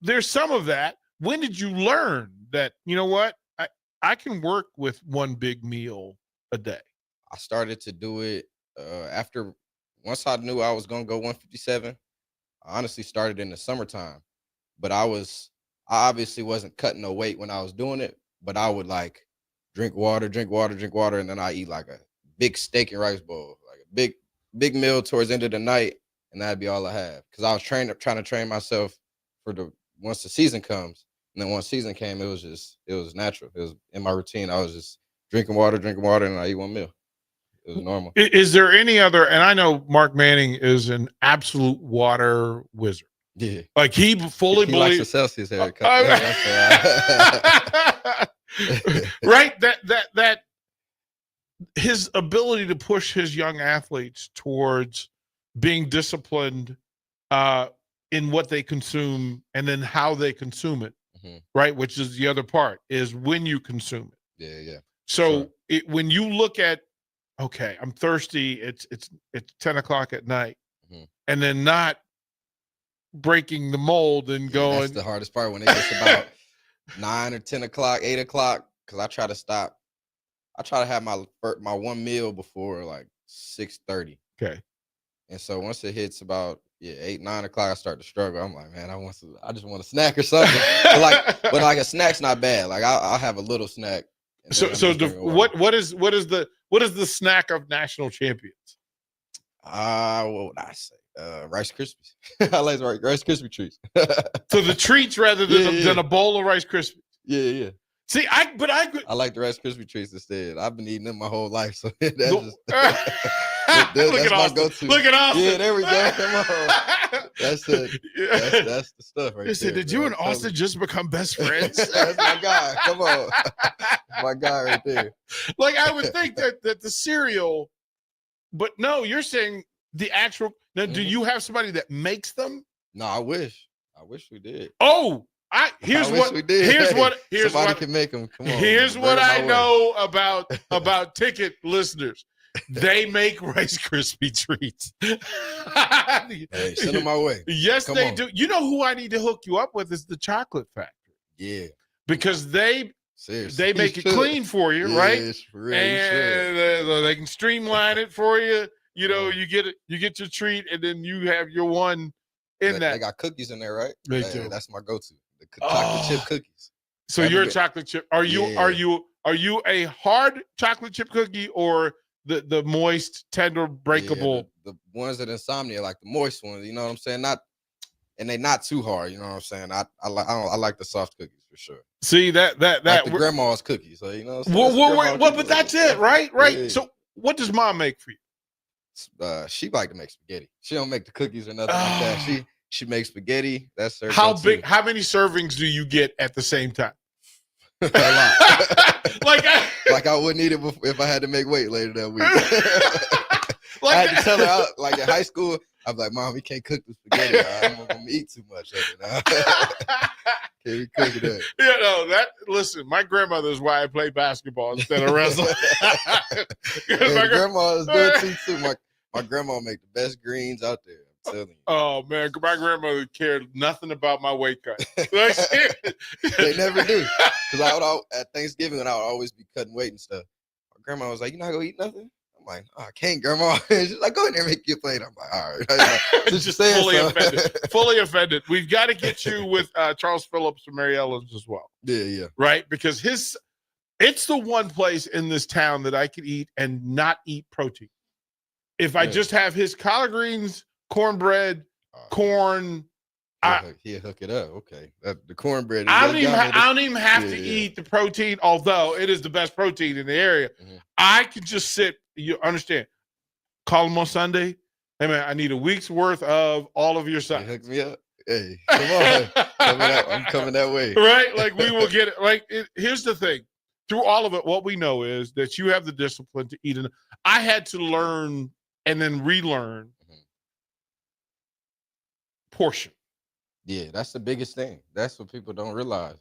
S7: there's some of that. When did you learn that, you know what, I can work with one big meal a day?
S9: I started to do it once I knew I was going to go 157. I honestly started in the summertime, but I obviously wasn't cutting no weight when I was doing it, but I would like drink water, and then I eat like a big steak and rice bowl, like a big meal towards the end of the night, and that'd be all I have. Because I was trying to train myself for once the season comes, and then once season came, it was natural. It was in my routine. I was just drinking water, and I eat one meal. It was normal.
S7: Is there any other, and I know Mark Manning is an absolute water wizard.
S9: Yeah.
S7: Like he believes.
S9: likes the Celsius haircut.
S7: Right? That his ability to push his young athletes towards being disciplined in what they consume and then how they consume it, right? Which is the other part, is when you consume it.
S9: Yeah.
S7: So when you look at, okay, I'm thirsty, it's 10 o'clock at night, and then not breaking the mold and going.
S9: That's the hardest part when it gets about 9 or 10 o'clock, 8 o'clock, because I try to stop. I try to have my one meal before like 6:30.
S7: Okay.
S9: And so once it hits about 8, 9 o'clock, I start to struggle. I'm like, man, I just want a snack or something. but a snack's not bad. Like I'll have a little snack.
S7: So what is the snack of national champions?
S9: What would I say? Rice Krispies. I like Rice Krispie treats.
S7: So the treats rather than a bowl of Rice Krispies.
S9: Yeah.
S7: See, I
S9: like the Rice Krispie treats instead. I've been eating them my whole life, so that's
S7: Look
S9: that's
S7: at
S9: my
S7: Austin.
S9: go-to.
S7: Look at Austin.
S9: Yeah, there we go. Come on. That's it. That's the stuff right there.
S7: Listen, did you and Austin just become best friends?
S9: That's my guy. Come on. My guy right there.
S7: Like I would think that the cereal, but no, you're saying the actual. Now, do you have somebody that makes them?
S9: No, I wish we did.
S7: Oh, here's what
S9: somebody can make them. Come on.
S7: Here's what I know about ticket listeners. They make Rice Krispie treats.
S9: Hey, send them my way.
S7: Yes, they do. You know who I need to hook you up with is the Chocolate Factory.
S9: Yeah,
S7: because they make it clean for you, right? And they can streamline it for you. You know, you get your treat, and then you have your one in that.
S9: They got cookies in there, right?
S7: They do.
S9: That's my go-to. The chocolate chip cookies.
S7: So you're a chocolate chip. Are you a hard chocolate chip cookie or the moist, tender, breakable?
S9: The ones that insomnia, like the moist ones. You know what I'm saying? Not and they not too hard. You know what I'm saying? I like the soft cookies for sure.
S7: See that
S9: like the grandma's cookies. So you know.
S7: Well, but that's it, right? Right.
S9: Yeah.
S7: So what does mom make for you?
S9: She like to make spaghetti. She don't make the cookies or nothing like that. She makes spaghetti. That's her.
S7: How big? How many servings do you get at the same time?
S9: A lot.
S7: like
S9: I wouldn't eat it if I had to make weight later that week. I had to tell her, like in high school, I'm like, Mom, we can't cook the spaghetti. I'm gonna eat too much of it. Can we cook it up?
S7: You know, listen, my grandmother is why I play basketball instead of wrestling.
S9: My grandma is good too. My grandma make the best greens out there. I'm telling you.
S7: Oh man, my grandmother cared nothing about my weight cut.
S9: They never do. Because at Thanksgiving, I would always be cutting weight and stuff. My grandma was like, "You not gonna eat nothing?" I'm like, "Oh, I can't, Grandma." She's like, "Go in there and make your plate." I'm like, "All right."
S7: Just fully offended. We've got to get you with Charles Phillips and Mary Ellen's as well.
S9: Yeah.
S7: Right, because it's the one place in this town that I could eat and not eat protein. If I just have his collard greens, cornbread, corn.
S9: He'll hook it up. Okay. The cornbread.
S7: I don't even have to eat the protein, although it is the best protein in the area. Mm-hmm. I can just sit. You understand? Call him on Sunday. Hey, man, I need a week's worth of all of your sides.
S9: Hook me up. Hey, come on. I'm coming that way.
S7: Right? Like, we will get it. Here's the thing. Through all of it, what we know is that you have the discipline to eat. I had to learn and then relearn portion.
S9: Yeah, that's the biggest thing. That's what people don't realize.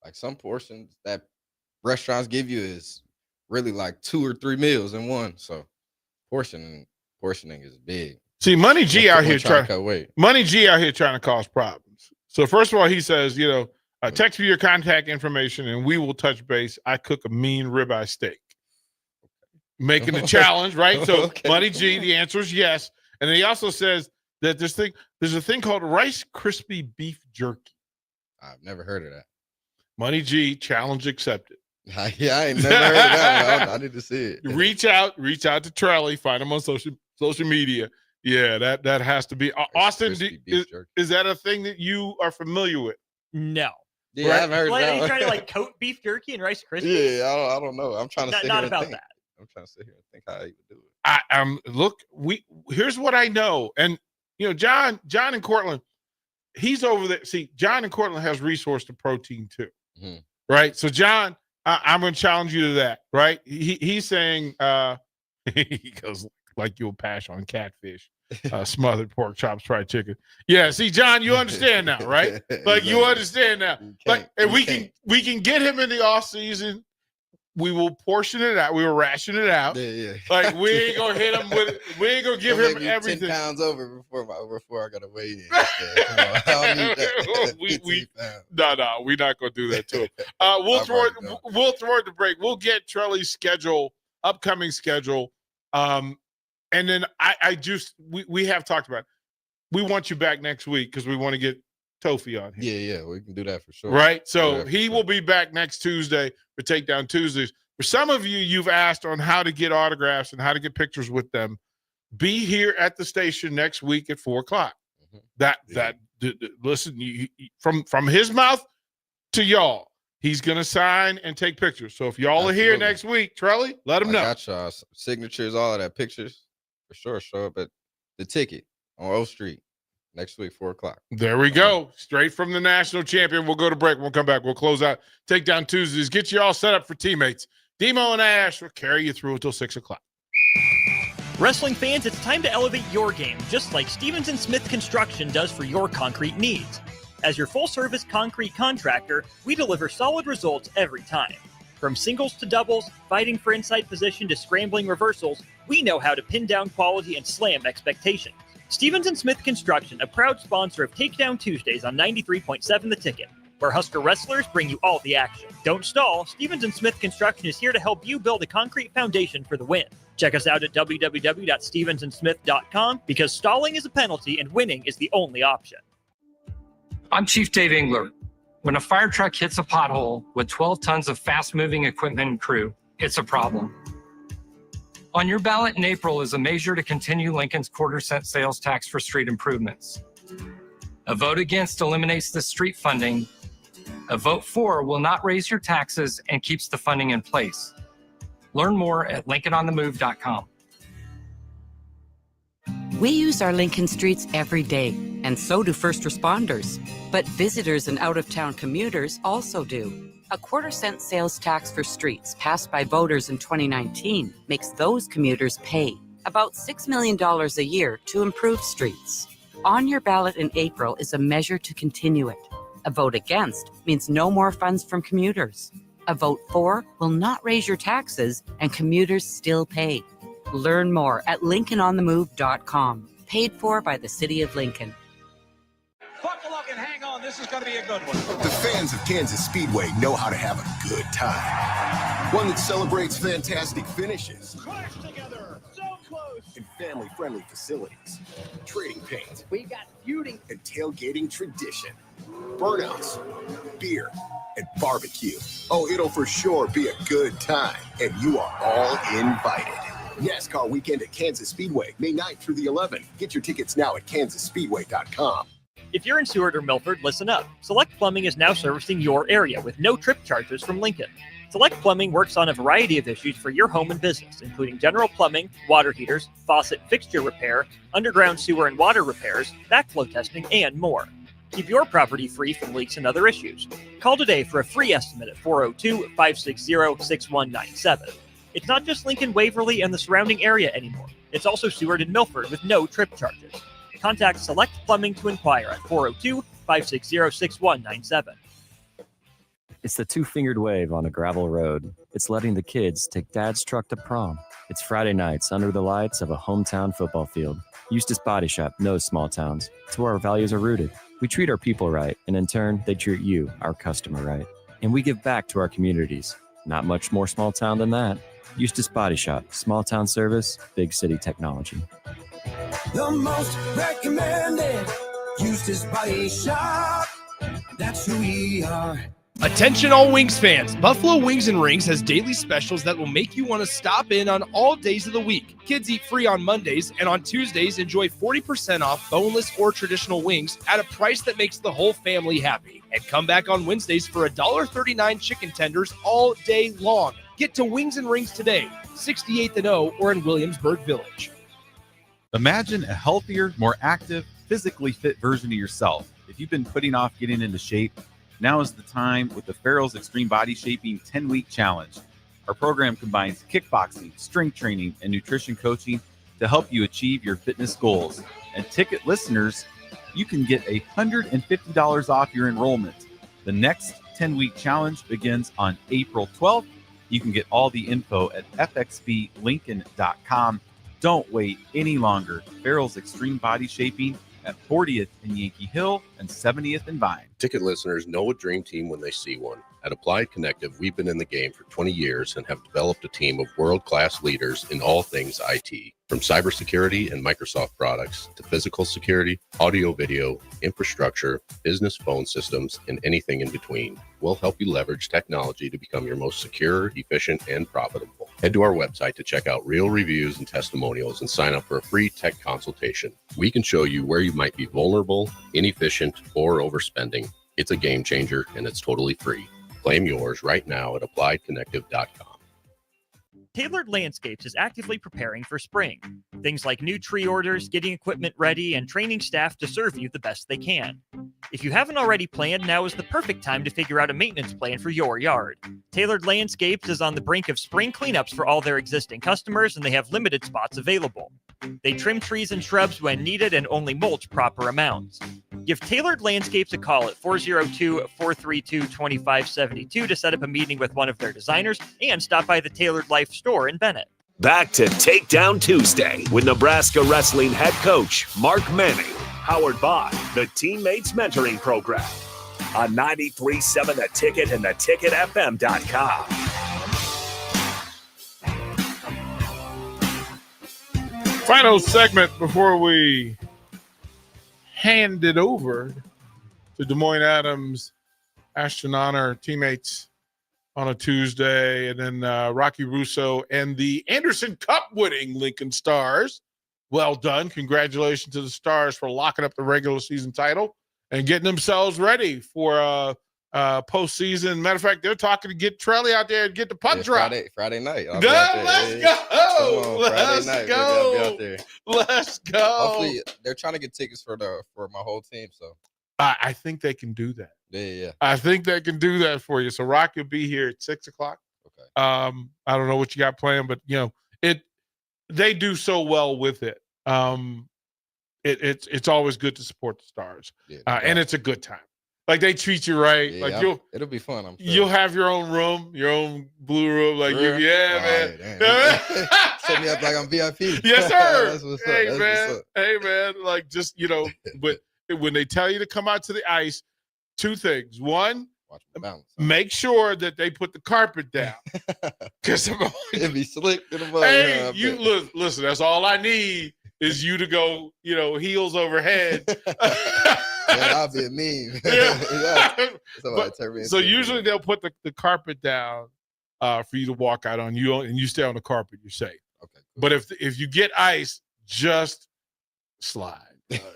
S9: Like some portions that restaurants give you is really like 2 or 3 meals in one. So portioning is big.
S7: See, Money G out here trying to cause problems. So first of all, he says, text me your contact information and we will touch base. I cook a mean ribeye steak. Making the challenge, right? So okay. Money G, the answer is yes. And then he also says that there's a thing called Rice Krispie beef jerky.
S9: I've never heard of that.
S7: Money G, challenge accepted.
S9: Yeah, I ain't never heard of that one. I need to see it.
S7: Reach out to Trelly, find him on social media. Yeah, that has to be. Austin, is that a thing that you are familiar with?
S8: No.
S9: Yeah, right? I haven't heard of that.
S8: Are you trying to coat beef jerky and Rice Krispies?
S9: Yeah, I don't know. I'm trying to sit
S8: not
S9: here
S8: about
S9: and think.
S8: that.
S9: I'm trying to sit here and think how I even do it.
S7: Look, here's what I know. And John and Cortland, he's over there. See, John and Cortland has resource to protein too. Mm-hmm. Right? So John, I'm gonna challenge you to that, right? He's saying he goes like you'll pass on catfish, smothered pork chops, fried chicken. Yeah, see, John, you understand now, right? Like you understand now. Like, and we can get him in the off season. We will portion it out. We will ration it out.
S9: Yeah.
S7: Like we ain't gonna hit him with. We ain't gonna give him everything.
S9: 10 pounds over before I gotta weigh in. I don't need that.
S7: No, we're not gonna do that to him. We'll throw it to break. We'll get Trelly's upcoming schedule, and then we have talked about it. We want you back next week because we want to get Tofi on here.
S9: Yeah, we can do that for sure.
S7: Right? So he will be back next Tuesday for Takedown Tuesdays. For some of you've asked on how to get autographs and how to get pictures with them. Be here at the station next week at 4:00. Mm-hmm. Listen, from his mouth to y'all, he's going to sign and take pictures. So if y'all are here next week, Trelly, let him know.
S9: I got y'all signatures, all of that, pictures. For sure, show up at the ticket on O Street. Next week, 4:00.
S7: There we go. Straight from the national champion. We'll go to break. We'll come back. We'll close out Takedown Tuesdays. Get you all set up for teammates. Demo and Ash will carry you through until 6:00.
S8: Wrestling fans, it's time to elevate your game, just like Stevens & Smith Construction does for your concrete needs. As your full-service concrete contractor, we deliver solid results every time. From singles to doubles, fighting for inside position to scrambling reversals, we know how to pin down quality and slam expectations. Stevens & Smith Construction, a proud sponsor of Takedown Tuesdays on 93.7 The Ticket, where Husker wrestlers bring you all the action. Don't stall. Stevens & Smith Construction is here to help you build a concrete foundation for the win. Check us out at www.stevensandsmith.com because stalling is a penalty and winning is the only option.
S16: I'm Chief Dave Engler. When a fire truck hits a pothole with 12 tons of fast-moving equipment and crew, it's a problem. On your ballot in April is a measure to continue Lincoln's quarter-cent sales tax for street improvements. A vote against eliminates the street funding. A vote for will not raise your taxes and keeps the funding in place. Learn more at LincolnOnTheMove.com.
S17: We use our Lincoln streets every day, and so do first responders. But visitors and out-of-town commuters also do. A 1/4-cent sales tax for streets passed by voters in 2019 makes those commuters pay about $6 million a year to improve streets. On your ballot in April is a measure to continue it. A vote against means no more funds from commuters. A vote for will not raise your taxes, and commuters still pay. Learn more at LincolnOnTheMove.com. Paid for by the City of Lincoln.
S18: Buckle up and hang on. This is going to be a good one.
S19: The fans of Kansas Speedway know how to have a good time. One that celebrates fantastic finishes.
S18: Crash together. So close.
S19: And family-friendly facilities. Trading paint.
S18: We got feuding.
S19: And tailgating tradition. Burnouts. Beer. And barbecue. Oh, it'll for sure be a good time. And you are all invited. NASCAR weekend at Kansas Speedway, May 9th through the 11th. Get your tickets now at kansasspeedway.com.
S8: If you're in Seward or Milford, listen up. Select Plumbing is now servicing your area with no trip charges from Lincoln. Select Plumbing works on a variety of issues for your home and business, including general plumbing, water heaters, faucet fixture repair, underground sewer and water repairs, backflow testing, and more. Keep your property free from leaks and other issues. Call today for a free estimate at 402-560-6197. It's not just Lincoln, Waverly, and the surrounding area anymore. It's also Seward and Milford with no trip charges. Contact Select Plumbing to inquire at 402-560-6197.
S14: It's the two-fingered wave on a gravel road. It's letting the kids take dad's truck to prom. It's Friday nights under the lights of a hometown football field. Eustis Body Shop knows small towns. It's where our values are rooted. We treat our people right, and in turn, they treat you, our customer, right. And we give back to our communities. Not much more small town than that. Eustis Body Shop, small town service, big city technology.
S15: The most recommended Eustis Body Shop. That's who we are.
S2: Attention all Wings fans. Buffalo Wings and Rings has daily specials that will make you want to stop in on all days of the week. Kids eat free on Mondays, and on Tuesdays, enjoy 40% off boneless or traditional wings at a price that makes the whole family happy. And come back on Wednesdays for $1.39 chicken tenders all day long. Get to Wings and Rings today, 68th and O, or in Williamsburg Village.
S20: Imagine a healthier, more active, physically fit version of yourself. If you've been putting off getting into shape, now is the time with the Farrell's Extreme Body Shaping 10-Week Challenge. Our program combines kickboxing, strength training, and nutrition coaching to help you achieve your fitness goals. And ticket listeners, you can get $150 off your enrollment. The next 10-week challenge begins on April 12th. You can get all the info at fxblincoln.com. Don't wait any longer. Farrell's Extreme Body Shaping at 40th and Yankee Hill and 70th and Vine.
S11: Ticket listeners know a dream team when they see one. At Applied Connective, we've been in the game for 20 years and have developed a team of world-class leaders in all things IT. From cybersecurity and Microsoft products to physical security, audio, video, infrastructure, business phone systems, and anything in between. We'll help you leverage technology to become your most secure, efficient, and profitable. Head to our website to check out real reviews and testimonials and sign up for a free tech consultation. We can show you where you might be vulnerable, inefficient, or overspending. It's a game changer, and it's totally free. Claim yours right now at appliedconnective.com.
S8: Tailored Landscapes is actively preparing for spring. Things like new tree orders, getting equipment ready, and training staff to serve you the best they can. If you haven't already planned, now is the perfect time to figure out a maintenance plan for your yard. Tailored Landscapes is on the brink of spring cleanups for all their existing customers, and they have limited spots available. They trim trees and shrubs when needed and only mulch proper amounts. Give Tailored Landscapes a call at 402-432-2572 to set up a meeting with one of their designers and stop by the Tailored Life store in Bennett.
S5: Back to Takedown Tuesday with Nebraska Wrestling head coach Mark Manning, powered by the Teammates Mentoring Program on 93.7 The Ticket and theticketfm.com.
S7: Final segment before we hand it over to Des Moines Adams, Ashton Honor, teammates on a Tuesday, and then Rocky Russo and the Anderson Cup winning Lincoln Stars. Well done. Congratulations to the Stars for locking up the regular season title and getting themselves ready for postseason. Matter of fact, they're talking to get Trelly out there and get the puck drop.
S9: Friday night.
S7: Let's go.
S9: Friday night.
S7: Go.
S9: We'll be out there.
S7: Let's go.
S9: Hopefully, they're trying to get tickets for my whole team. So
S7: I think they can do that.
S9: Yeah.
S7: I think they can do that for you. So Rock will be here at 6:00.
S9: Okay.
S7: I don't know what you got planned, but they do so well with it. It's always good to support the Stars, and it's a good time. Like they treat you right.
S9: Yeah,
S7: like
S9: it'll be fun. I'm sure.
S7: You'll have your own room, your own blue room. Like
S9: Really?
S7: man.
S9: Set me up like I'm VIP.
S7: Yes, sir.
S9: That's what's up.
S7: Hey,
S9: That's
S7: man.
S9: what's up.
S7: Hey, man. Like just but when they tell you to come out to the ice, two things. One,
S9: watch my balance.
S7: Make sure that they put the carpet down. Because
S9: it'd be slick in the mud.
S7: Hey, you listen. That's all I need is you to go. Heels over head.
S9: Man, I'll be a meme.
S7: So usually they'll put the carpet down for you to walk out on. And you stay on the carpet. You're safe.
S9: Okay. Cool.
S7: But if you get ice, just slide.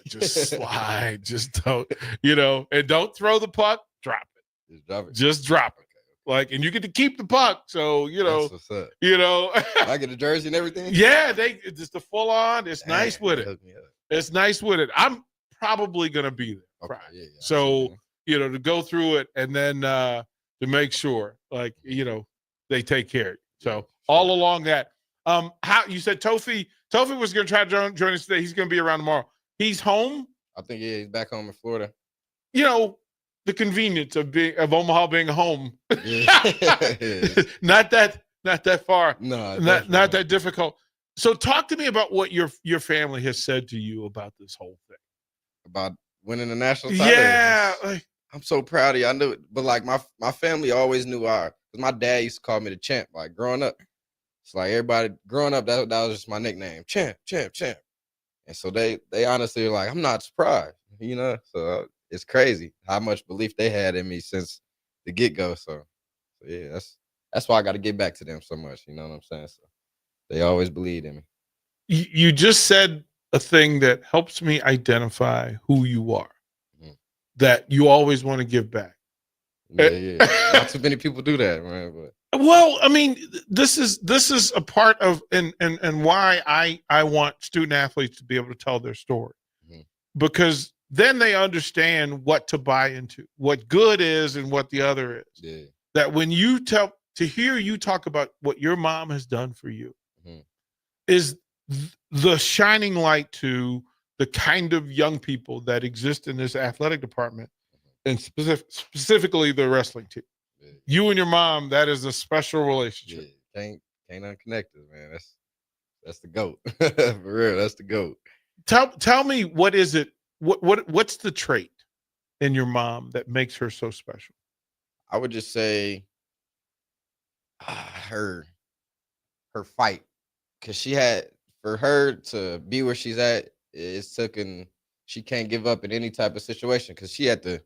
S7: Just slide. Just don't. And don't throw the puck. Drop it. Just drop it. Like, and you get to keep the puck. So
S9: That's what's up. I get a jersey and everything.
S7: Yeah, it's just the full on. It's nice with it. It's nice with it. I'm probably gonna be there.
S9: Okay,
S7: Friday.
S9: yeah,
S7: So to go through it and then to make sure, like they take care of you. So all along that. How you said Tofi was gonna try to join us today. He's gonna be around tomorrow. He's home.
S9: I think he's back home in Florida.
S7: The convenience of Omaha being home.
S9: Yeah.
S7: not that far.
S9: No,
S7: not that difficult. So talk to me about what your family has said to you about this whole thing.
S9: About winning the national title.
S7: Yeah.
S9: I'm so proud of you. I knew it, but like my family always knew because my dad used to call me the champ. Like growing up, it's like everybody growing up that was just my nickname, champ. And so they honestly are like, I'm not surprised, So it's crazy how much belief they had in me since the get-go. So yeah, that's why I got to get back to them so much. You know what I'm saying? So they always believed in me.
S7: You just said a thing that helps me identify who you are. Mm-hmm. That you always want to give back.
S9: Yeah. Not too many people do that, man. But
S7: well, I mean, this is a part of and why I want student athletes to be able to tell their story. Mm-hmm. Because then they understand what to buy into, what good is and what the other is.
S9: Yeah.
S7: That when you to hear you talk about what your mom has done for you is the shining light to the kind of young people that exist in this athletic department and specifically the wrestling team. Yeah. You and your mom, that is a special relationship.
S9: Yeah. Can't unconnect us, man. That's the GOAT. For real, that's the GOAT.
S7: Tell me, what is it? What's the trait in your mom that makes her so special?
S9: I would just say her fight, because for her to be where she's at, she can't give up in any type of situation because she had to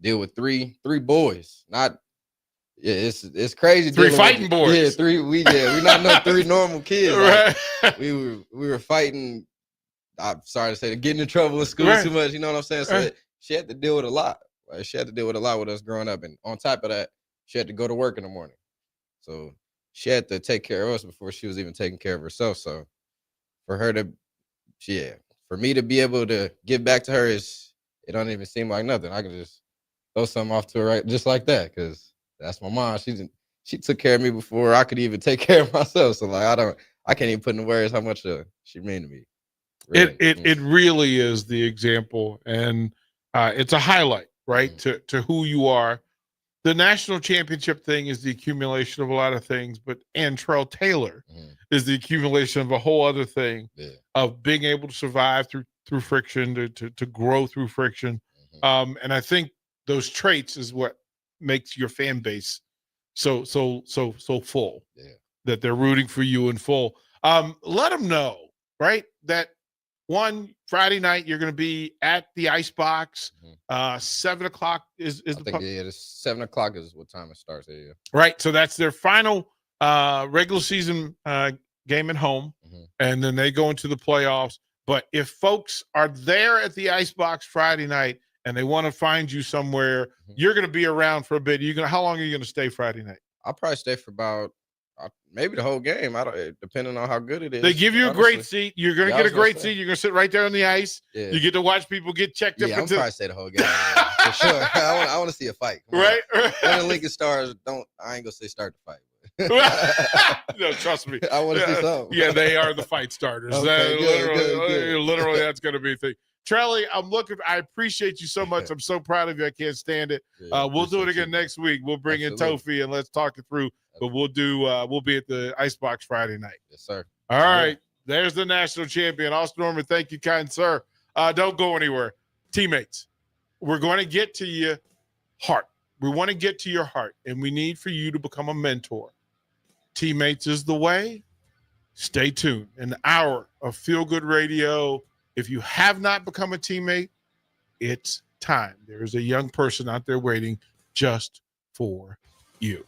S9: deal with three boys. It's crazy.
S7: Three fighting boys.
S9: Yeah, we're not no three normal kids.
S7: Right.
S9: Like, we were fighting. I'm sorry to say, getting in trouble in school too much. You know what I'm saying? So she had to deal with a lot. Like, she had to deal with a lot with us growing up, and on top of that, she had to go to work in the morning. So she had to take care of us before she was even taking care of herself. So for her for me to be able to give back to her, it don't even seem like nothing. I can just throw something off to her right just like that, because that's my mom. She took care of me before I could even take care of myself. So like I can't even put into words how much she mean to me. Really.
S7: It really is the example, and it's a highlight, right, to who you are. The national championship thing is the accumulation of a lot of things, but Antrell Taylor is the accumulation of a whole other thing of being able to survive through friction, to grow through friction. And I think those traits is what makes your fan base so full, that they're rooting for you in full. Let them know, right, that Friday night you're going to be at the Icebox. 7:00 is the
S9: puck. Yeah, it's 7:00 is what time it starts. Yeah.
S7: Right. So that's their final regular season game at home, and then they go into the playoffs. But if folks are there at the Icebox Friday night and they want to find you somewhere, you're going to be around for a bit. How long are you going to stay Friday night?
S9: I'll probably stay for about maybe the whole game. Depending on how good it is.
S7: They give you a great seat. You're going to get a great seat. You're going to sit right there on the ice.
S9: Yeah.
S7: You get to watch people get checked up.
S9: Yeah, I'll probably stay the whole game for sure. I want to see a fight.
S7: Right.
S9: When the Lincoln Stars I ain't going to say start the fight.
S7: No, trust me.
S9: I want to see something.
S7: Yeah, they are the fight starters.
S9: Okay,
S7: Literally, that's going to be a thing. Trelly, I appreciate you so much. I'm so proud of you. I can't stand it. We'll do it again next week. We'll bring in Tofi and let's talk it through. But we'll be at the Icebox Friday night.
S9: Yes, sir.
S7: All right. There's the national champion. Austin Norman, thank you, kind sir. Don't go anywhere. Teammates, we're going to get to your heart. We want to get to your heart, and we need for you to become a mentor. Teammates is the way. Stay tuned. An hour of feel-good radio. If you have not become a teammate, it's time. There is a young person out there waiting just for you.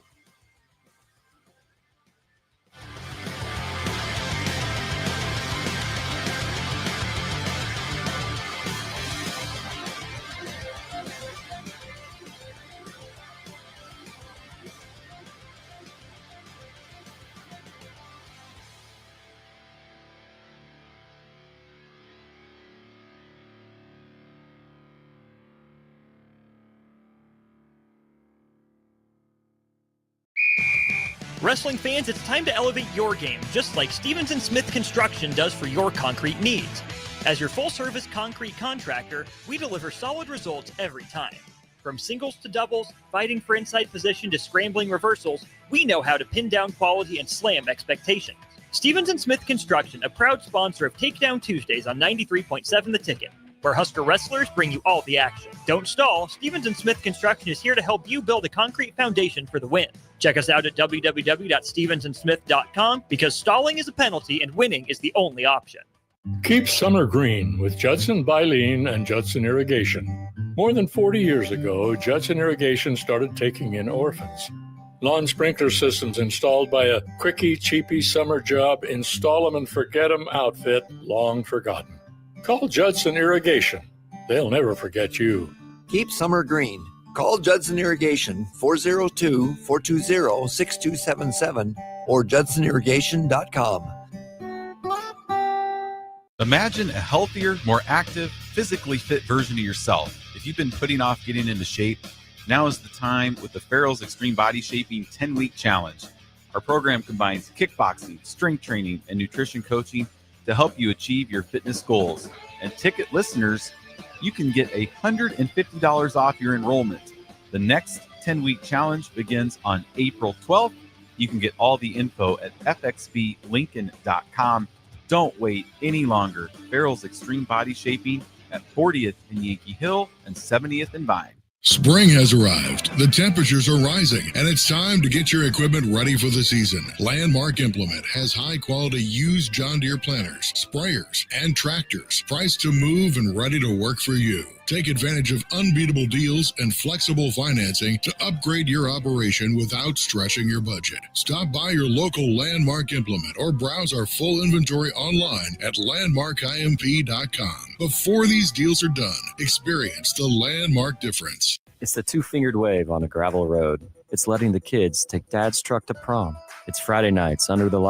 S8: Wrestling fans, it's time to elevate your game, just like Stevens & Smith Construction does for your concrete needs. As your full-service concrete contractor, we deliver solid results every time. From singles to doubles, fighting for inside position to scrambling reversals, we know how to pin down quality and slam expectations. Stevens & Smith Construction, a proud sponsor of Takedown Tuesdays on 93.7 The Ticket, where Husker wrestlers bring you all the action. Don't stall. Stevens & Smith Construction is here to help you build a concrete foundation for the win. Check us out at www.stevensandsmith.com because stalling is a penalty and winning is the only option.
S21: Keep summer green with Judson Baleen and Judson Irrigation. More than 40 years ago, Judson Irrigation started taking in orphans. Lawn sprinkler systems installed by a quickie, cheapy summer job, install 'em and forget 'em outfit long forgotten. Call Judson Irrigation. They'll never forget you.
S22: Keep summer green. Call Judson Irrigation 402-420-6277 or judsonirrigation.com.
S20: Imagine a healthier, more active, physically fit version of yourself. If you've been putting off getting into shape, now is the time with the Farrell's Extreme Body Shaping 10-Week Challenge. Our program combines kickboxing, strength training, and nutrition coaching to help you achieve your fitness goals. And ticket listeners, you can get $150 off your enrollment. The next 10-week challenge begins on April 12th. You can get all the info at fxblincoln.com. Don't wait any longer. Farrell's Extreme Body Shaping at 40th and Yankee Hill and 70th and Vine.
S23: Spring has arrived. The temperatures are rising, and it's time to get your equipment ready for the season. Landmark Implement has high-quality used John Deere planters, sprayers, and tractors, priced to move and ready to work for you. Take advantage of unbeatable deals and flexible financing to upgrade your operation without stretching your budget. Stop by your local Landmark Implement or browse our full inventory online at landmarkimp.com. Before these deals are done, experience the Landmark difference.
S14: It's the two-fingered wave on a gravel road. It's letting the kids take dad's truck to prom. It's Friday nights under the lights